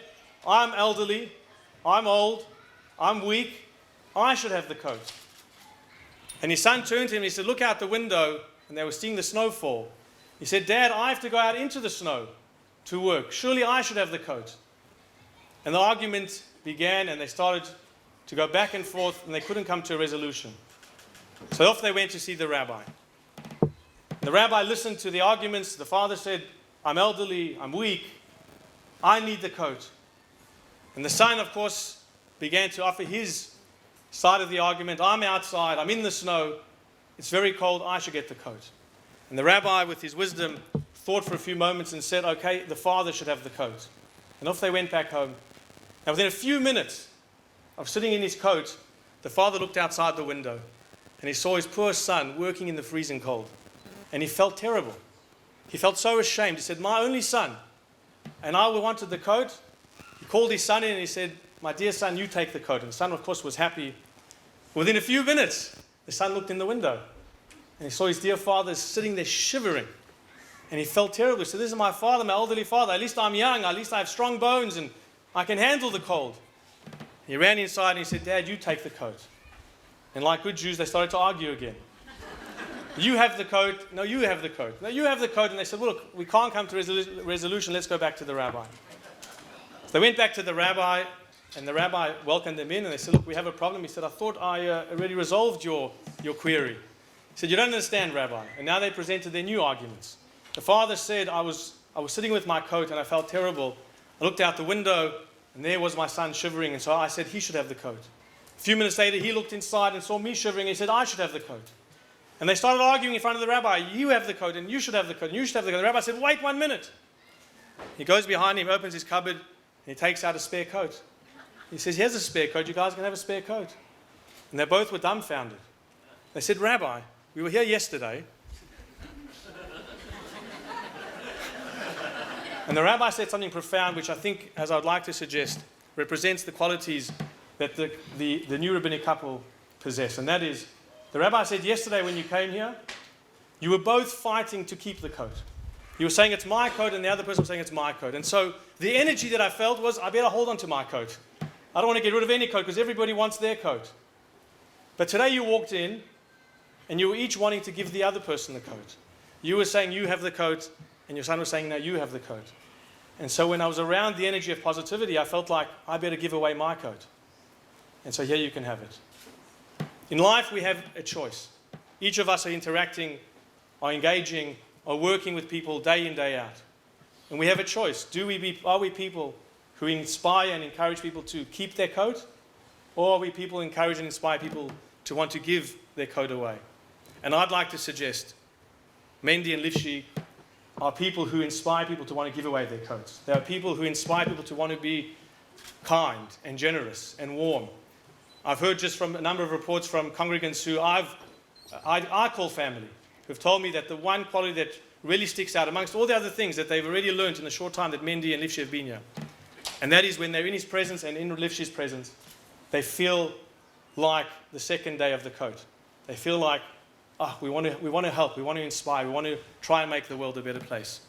I'm elderly, I'm old, I'm weak, I should have the coat. And his son turned to him and he said, look out the window, and they were seeing the snowfall. He said, Dad, I have to go out into the snow to work. Surely I should have the coat. And the argument began, and they started to go back and forth, and they couldn't come to a resolution. So off they went to see the rabbi. The rabbi listened to the arguments. The father said, I'm elderly, I'm weak, I need the coat. And the son, of course, began to offer his side of the argument. I'm outside, I'm in the snow, it's very cold, I should get the coat. And the rabbi, with his wisdom, thought for a few moments and said, okay, the father should have the coat. And off they went back home. And within a few minutes of sitting in his coat, the father looked outside the window and he saw his poor son working in the freezing cold. And he felt terrible. He felt so ashamed. He said, my only son, and I wanted the coat. He called his son in and he said, my dear son, you take the coat. And the son, of course, was happy. Within a few minutes, the son looked in the window and he saw his dear father sitting there shivering. And he felt terrible. He said, this is my father, my elderly father. At least I'm young. At least I have strong bones and I can handle the cold. He ran inside and he said, Dad, you take the coat. And like good Jews, they started to argue again. You have the coat. No, you have the coat. No, you have the coat. And they said, well, look, we can't come to a resolution. Let's go back to the rabbi. So they went back to the rabbi, and the rabbi welcomed them in. And they said, look, we have a problem. He said, I thought I already resolved your query. He said, you don't understand, Rabbi. And now they presented their new arguments. The father said, I was sitting with my coat and I felt terrible. I looked out the window and there was my son shivering. And so I said, he should have the coat. A few minutes later, he looked inside and saw me shivering. And he said, I should have the coat. And they started arguing in front of the rabbi. You have the coat and you should have the coat and you should have the coat. And the rabbi said, wait 1 minute. He goes behind him, opens his cupboard, and he takes out a spare coat. He says, here's a spare coat. You guys can have a spare coat. And they both were dumbfounded. They said, Rabbi, we were here yesterday. And the rabbi said something profound, which I think, as I'd like to suggest, represents the qualities that the new rabbinic couple possess. And that is, the rabbi said, yesterday when you came here, you were both fighting to keep the coat. You were saying it's my coat, and the other person was saying it's my coat. And so the energy that I felt was, I better hold on to my coat. I don't want to get rid of any coat because everybody wants their coat. But today you walked in, and you were each wanting to give the other person the coat. You were saying you have the coat, and your son was saying, no, you have the coat. And so when I was around the energy of positivity, I felt like I better give away my coat. And so here you can have it. In life, we have a choice. Each of us are interacting, are engaging, are working with people day in, day out. And we have a choice. Are we people who inspire and encourage people to keep their coat? Or are we people who encourage and inspire people to want to give their coat away? And I'd like to suggest Mendy and Lifshy are people who inspire people to want to give away their coats. They are people who inspire people to want to be kind and generous and warm. I've heard just from a number of reports from congregants who I call family, who've told me that the one quality that really sticks out amongst all the other things that they've already learned in the short time that Mendy and Lifshy have been here, and that is when they're in his presence and in Lifshy's presence, they feel like the second day of the coat. They feel like, we want to help, we want to inspire, we want to try and make the world a better place.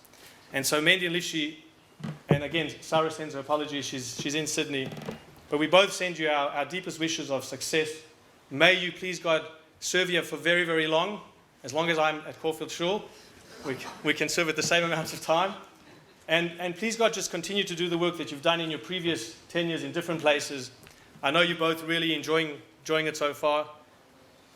And so Mendy and Lifshy, and again, Sarah sends her apologies, she's in Sydney, but we both send you our deepest wishes of success. May you, please God, serve here for very, very long. As long as I'm at Caulfield Shul, we can serve at the same amount of time. And please God, just continue to do the work that you've done in your previous 10 years in different places. I know you're both really enjoying it so far.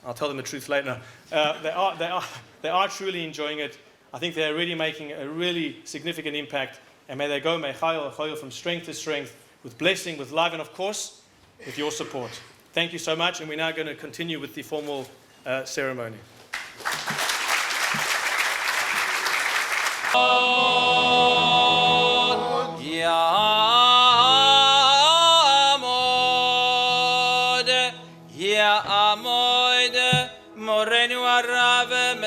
I'll tell them the truth later. They are truly enjoying it. I think they're really making a really significant impact. And may they go, may chayil from strength to strength, with blessing, with love, and of course, with your support. Thank you so much. And we're now going to continue with the formal ceremony.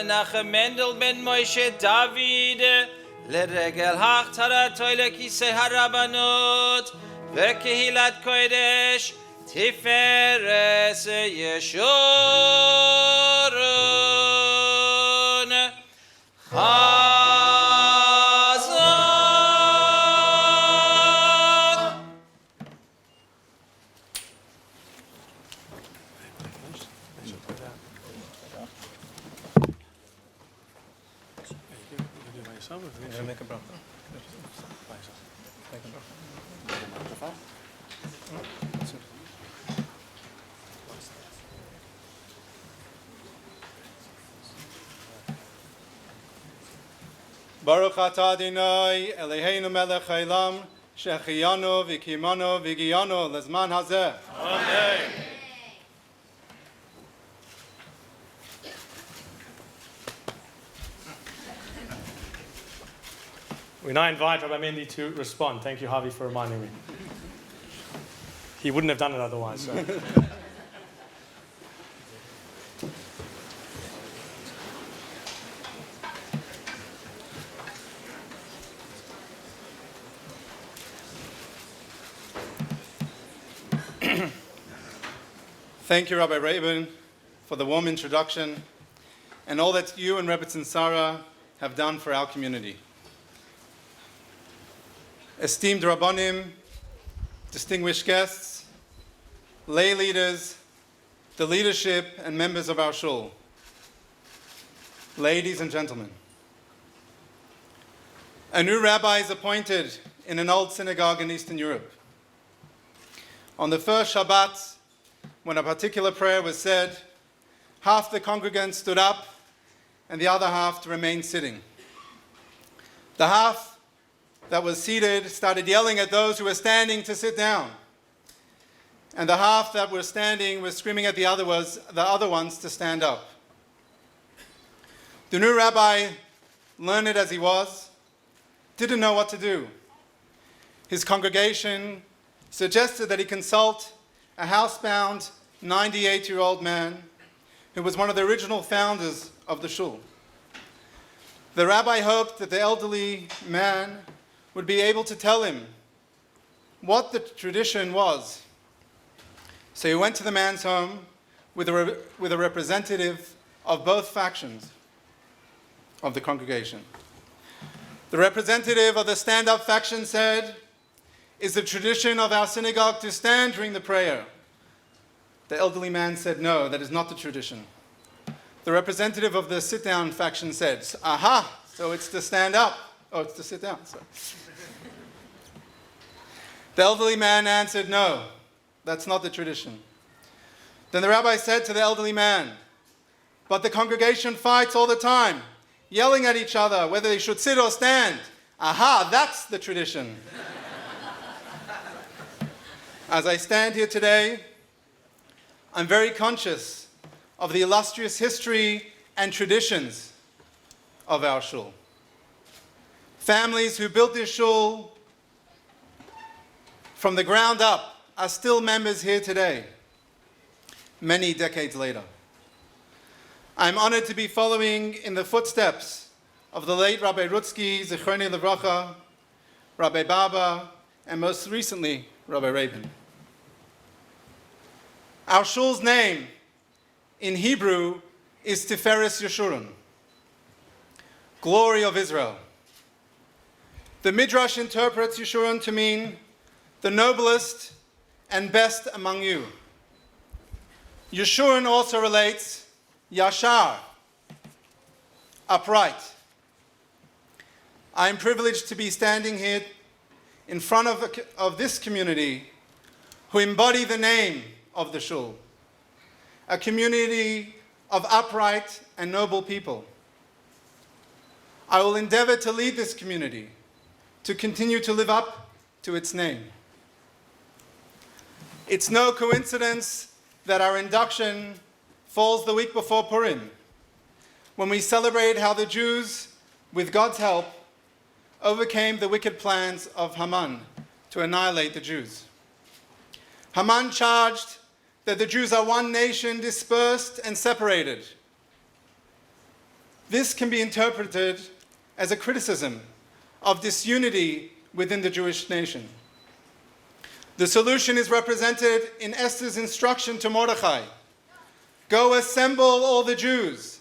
Menachem Mendel ben Moshe David לרגל הכתרתו לכיסא הרבנות וקהילת קודש תפארת ישורון חזק. Baruch atah Adonai Eloheinu melech haolam shehecheyanu v'kiyimanu v'higiyanu lezman hazeh. Amen. We now invite Rabbi Mendy to respond. Thank you, Harvey, for reminding me. He wouldn't have done it otherwise. So. Thank you, Rabbi Rabin, for the warm introduction and all that you and Rebbe Sarah have done for our community. Esteemed Rabbanim, distinguished guests, lay leaders, the leadership and members of our shul, ladies and gentlemen. A new rabbi is appointed in an old synagogue in Eastern Europe. On the first Shabbat, when a particular prayer was said, half the congregants stood up and the other half remained sitting. The half that was seated started yelling at those who were standing to sit down. And the half that were standing was screaming at the other ones to stand up. The new rabbi, learned as he was, didn't know what to do. His congregation suggested that he consult a housebound 98-year-old man who was one of the original founders of the shul. The rabbi hoped that the elderly man would be able to tell him what the tradition was. So he went to the man's home with a representative of both factions of the congregation. The representative of the stand-up faction said, "Is the tradition of our synagogue to stand during the prayer?" The elderly man said, "No, that is not the tradition." The representative of the sit-down faction said, "Aha, so it's to stand up." Oh, it's to sit down. Sorry. The elderly man answered, "No, that's not the tradition." Then the rabbi said to the elderly man, "But the congregation fights all the time, yelling at each other whether they should sit or stand." Aha, that's the tradition. As I stand here today, I'm very conscious of the illustrious history and traditions of our shul. Families who built this shul from the ground up are still members here today, many decades later. I'm honored to be following in the footsteps of the late Rabbi Rutsky, Zichroni Levracha, Rabbi Baba, and most recently, Rabbi Rabin. Our shul's name in Hebrew is Tiferes Yeshurun, glory of Israel. The Midrash interprets Yeshurun to mean the noblest and best among you. Yeshurun also relates Yashar, upright. I am privileged to be standing here in front of this community who embody the name of the shul, a community of upright and noble people. I will endeavor to lead this community to continue to live up to its name. It's no coincidence that our induction falls the week before Purim, when we celebrate how the Jews, with God's help, overcame the wicked plans of Haman to annihilate the Jews. Haman charged that the Jews are one nation dispersed and separated. this can be interpreted as a criticism of disunity within the Jewish nation. The solution is represented in Esther's instruction to Mordechai. Go assemble all the Jews,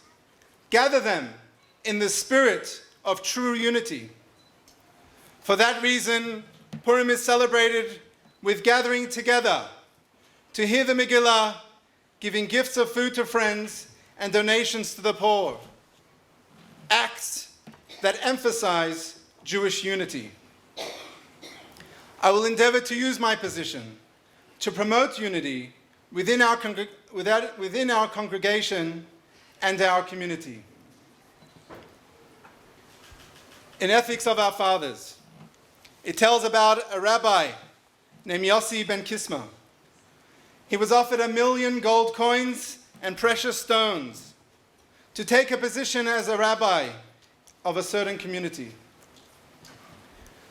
gather them in the spirit of true unity. For that reason, Purim is celebrated with gathering together to hear the Megillah, giving gifts of food to friends and donations to the poor. Acts that emphasize Jewish unity. I will endeavor to use my position to promote unity within our congregation and our community. In Ethics of Our Fathers, it tells about a rabbi named Yossi ben Kisma. He was offered 1,000,000 gold coins and precious stones to take a position as a rabbi of a certain community.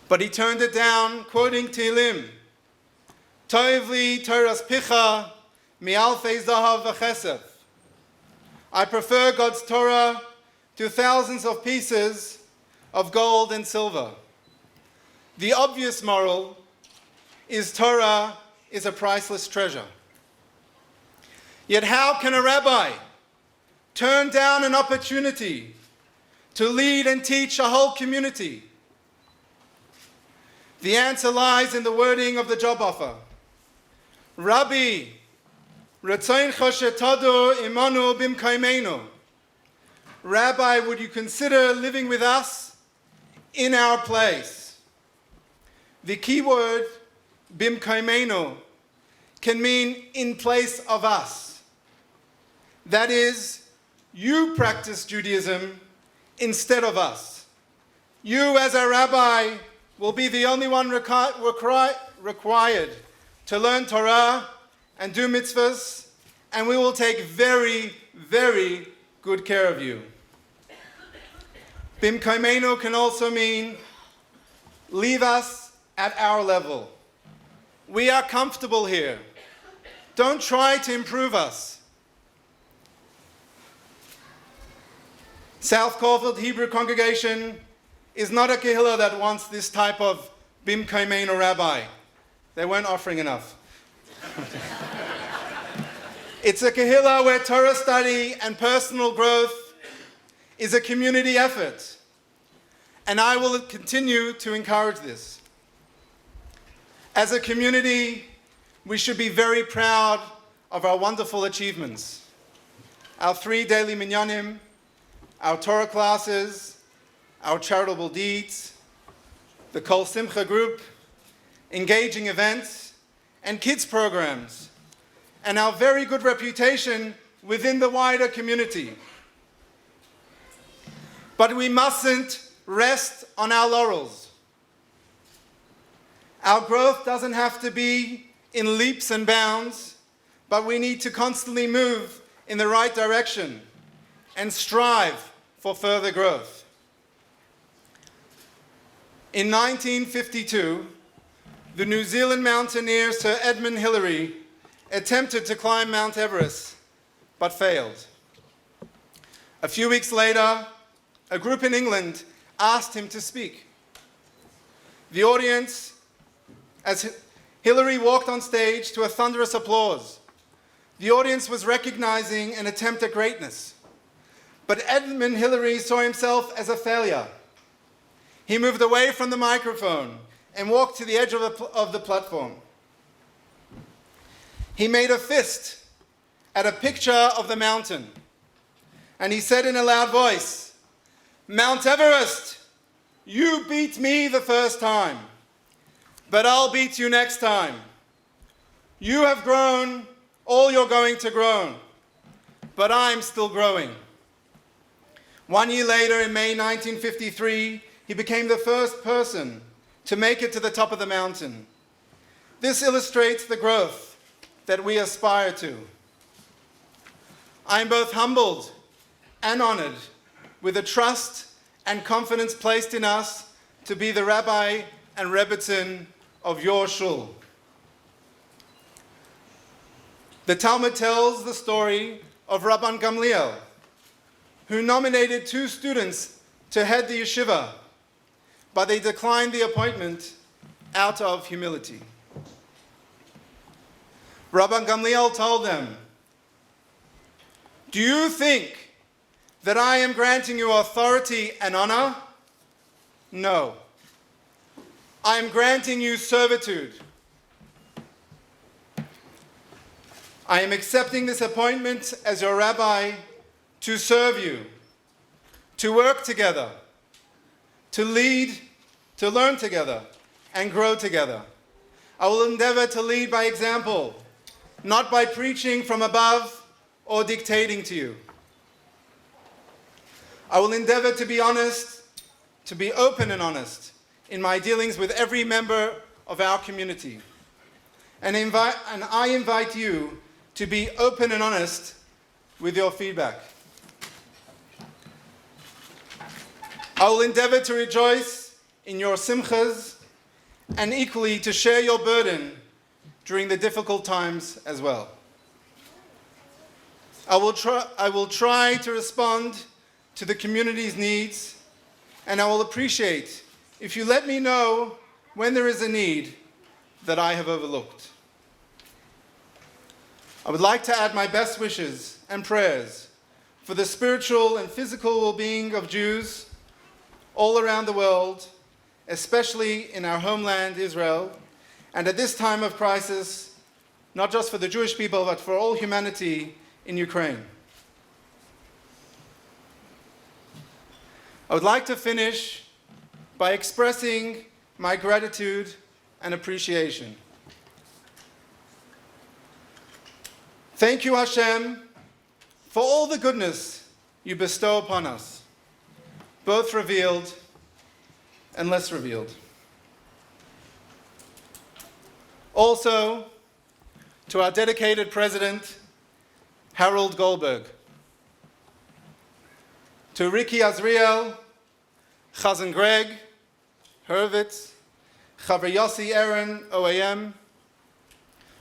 But he turned it down, quoting Tehillim, Toiv li Torah's picha mi'alfei zahav v'chesef. I prefer God's Torah to thousands of pieces of gold and silver. The obvious moral is Torah is a priceless treasure. Yet how can a rabbi turn down an opportunity to lead and teach a whole community? The answer lies in the wording of the job offer. Rabbi, Ratzoincha shetadu imanu bimkaimenu. Rabbi, would you consider living with us in our place? The key word, bimkaimenu, can mean in place of us. That is, you practice Judaism instead of us. You, as a rabbi, will be the only one required to learn Torah and do mitzvahs, and we will take very, very good care of you. Bimkaimenu can also mean leave us at our level. We are comfortable here. Don't try to improve us. South Caulfield Hebrew congregation is not a kehillah that wants this type of bimkaimenu rabbi. They weren't offering enough. It's a kehillah where Torah study and personal growth is a community effort. And I will continue to encourage this. As a community, we should be very proud of our wonderful achievements. Our 3 daily minyanim, our Torah classes, our charitable deeds, the Kol Simcha group, engaging events, and kids programs, and our very good reputation within the wider community. But we mustn't rest on our laurels. Our growth doesn't have to be in leaps and bounds, but we need to constantly move in the right direction and strive for further growth. In 1952, the New Zealand mountaineer Sir Edmund Hillary attempted to climb Mount Everest, but failed. A few weeks later, a group in England asked him to speak. The audience, as Hillary walked on stage to a thunderous applause, the audience was recognizing an attempt at greatness. But Edmund Hillary saw himself as a failure. He moved away from the microphone and walked to the edge of the platform. He made a fist at a picture of the mountain, and he said in a loud voice, "Mount Everest, you beat me the first time, but I'll beat you next time. You have grown all you're going to grow, but I'm still growing." 1 year later, in May 1953, he became the first person to make it to the top of the mountain. This illustrates the growth that we aspire to. I am both humbled and honored with the trust and confidence placed in us to be the rabbi and rebbitzin of your shul. The Talmud tells the story of Rabban Gamliel, who nominated 2 students to head the yeshiva, but they declined the appointment out of humility. Rabbi Gamliel told them, "Do you think that I am granting you authority and honor? No. I am granting you servitude. I am accepting this appointment as your rabbi to serve you, to work together, to lead, to learn together, and grow together. I will endeavor to lead by example, not by preaching from above or dictating to you. I will endeavor to be honest, to be open and honest in my dealings with every member of our community. And I invite you to be open and honest with your feedback. I will endeavor to rejoice in your simchas and equally to share your burden during the difficult times as well. I will try to respond to the community's needs, and I will appreciate if you let me know when there is a need that I have overlooked. I would like to add my best wishes and prayers for the spiritual and physical well-being of Jews all around the world, especially in our homeland, Israel, and at this time of crisis, not just for the Jewish people, but for all humanity in Ukraine. I would like to finish by expressing my gratitude and appreciation. Thank you, Hashem, for all the goodness you bestow upon us, both revealed and less revealed. Also, to our dedicated president, Harold Goldberg, to Ricky Azriel, Chazan Greg, Hurwitz, Chaver Yossi Aaron, OAM,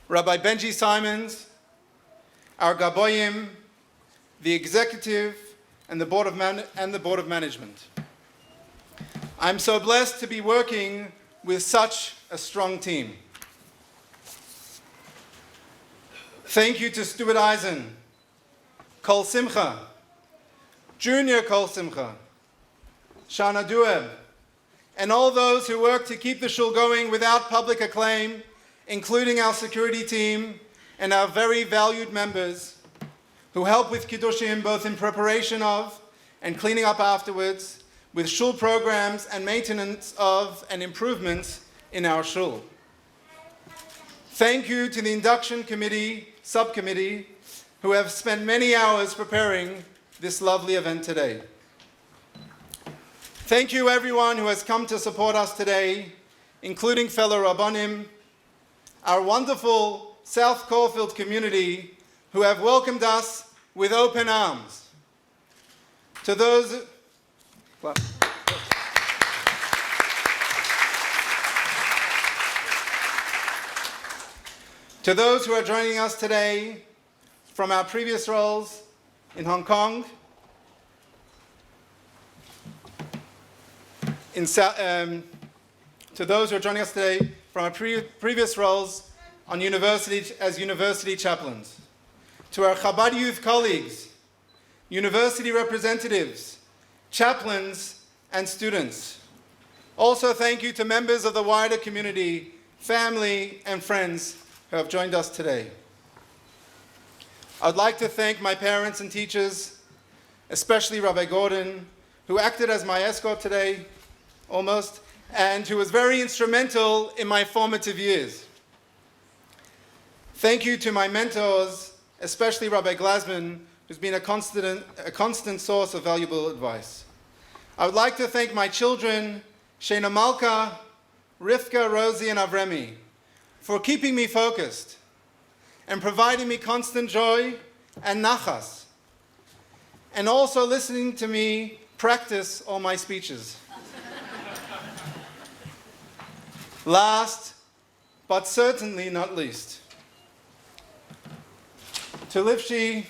Rabbi Benji Simons, our Gaboyim, the executive, and the board of management. I'm so blessed to be working with such a strong team. Thank you to Stuart Eisen, Kol Simcha, Junior Kol Simcha, Shana Dueb, and all those who work to keep the shul going without public acclaim, including our security team and our very valued members who help with Kiddushim both in preparation of and cleaning up afterwards, with shul programs and maintenance of and improvements in our shul. Thank you to the Induction Subcommittee, who have spent many hours preparing this lovely event today. Thank you everyone who has come to support us today, including fellow Rabbanim, our wonderful South Caulfield community who have welcomed us with open arms. To those who are joining us today from our previous roles in Hong Kong, to those who are joining us today from our previous roles as university chaplains, to our Chabad youth colleagues, university representatives, chaplains, and students. Also, thank you to members of the wider community, family, and friends who have joined us today. I would like to thank my parents and teachers, especially Rabbi Gordon, who acted as my escort today, almost, and who was very instrumental in my formative years. Thank you to my mentors, especially Rabbi Glasman, who's been a constant source of valuable advice. I would like to thank my children, Shana Malka, Rivka, Rosie, and Avremi, for keeping me focused and providing me constant joy and nachas, and also listening to me practice all my speeches. Last, but certainly not least, to Lifshy,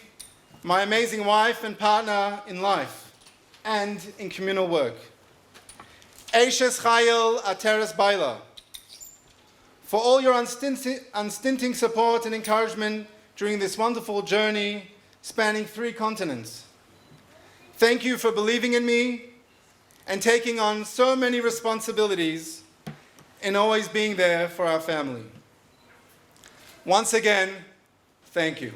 my amazing wife and partner in life and in communal work. Eishes Chayil Ateres Baila, for all your unstinting support and encouragement during this wonderful journey spanning 3 continents. Thank you for believing in me and taking on so many responsibilities and always being there for our family. Once again, thank you.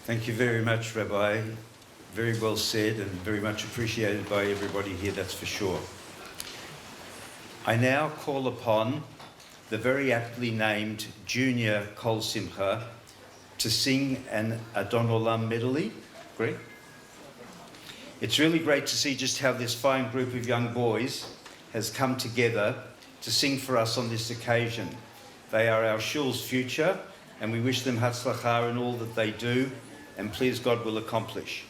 Thank you very much, Rabbi. Very well said and very much appreciated by everybody here, that's for sure. I now call upon the very aptly named Junior Kol Simcha to sing an Adon Olam medley. Great. It's really great to see just how this fine group of young boys has come together to sing for us on this occasion. They are our shul's future, and we wish them Hatzlacha in all that they do, and please God will accomplish.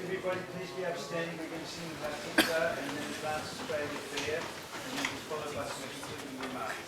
Everybody, please be upstanding. We're going to sing the Bakinta and then the last Australia prayer, and then we'll follow by some concluding remarks.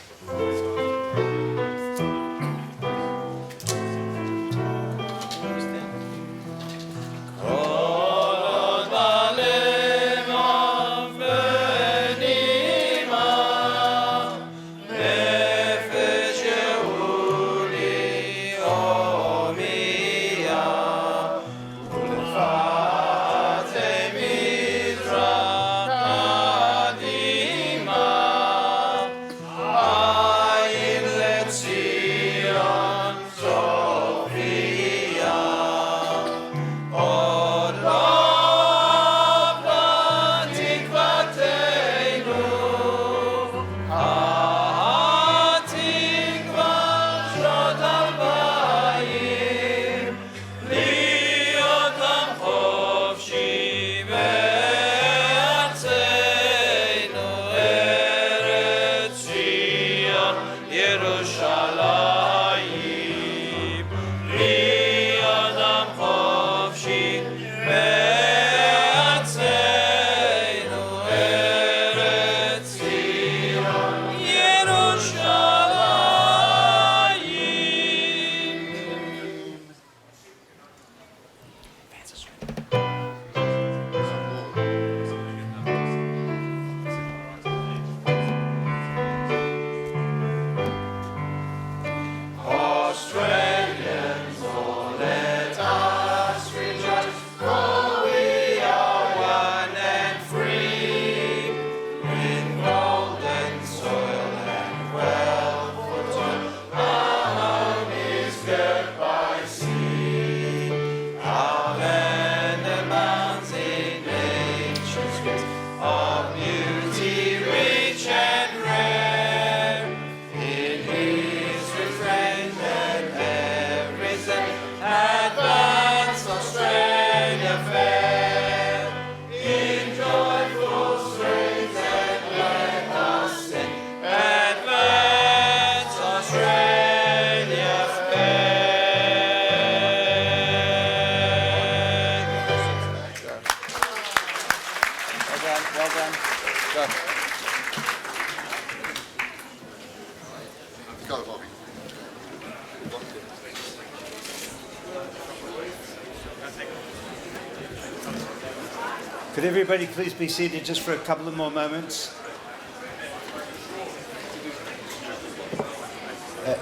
Could everybody please be seated just for a couple of more moments?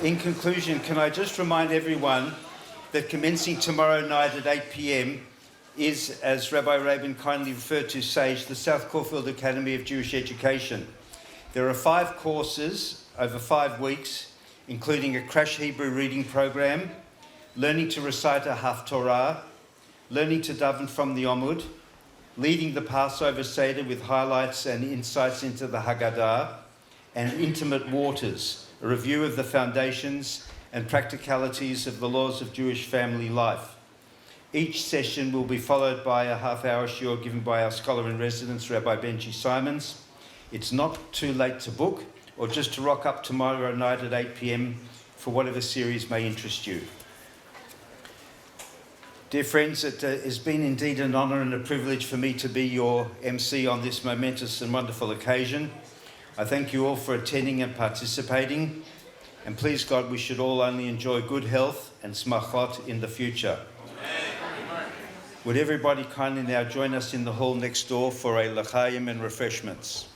In conclusion, can I just remind everyone that commencing tomorrow night at 8 p.m. is, as Rabbi Rabin kindly referred to, SAGE, the South Caulfield Academy of Jewish Education. There are 5 courses over 5 weeks, including a crash Hebrew reading program, learning to recite a Haftorah, learning to daven from the Omud, leading the Passover Seder with highlights and insights into the Haggadah, and Intimate Waters, a review of the foundations and practicalities of the laws of Jewish family life. Each session will be followed by a half-hour shiur given by our scholar-in-residence, Rabbi Benji Simons. It's not too late to book or just to rock up tomorrow night at 8 p.m. for whatever series may interest you. Dear friends, it has been indeed an honour and a privilege for me to be your MC on this momentous and wonderful occasion. I thank you all for attending and participating, and please God, we should all only enjoy good health and smachot in the future. Amen. Would everybody kindly now join us in the hall next door for a l'chaim and refreshments?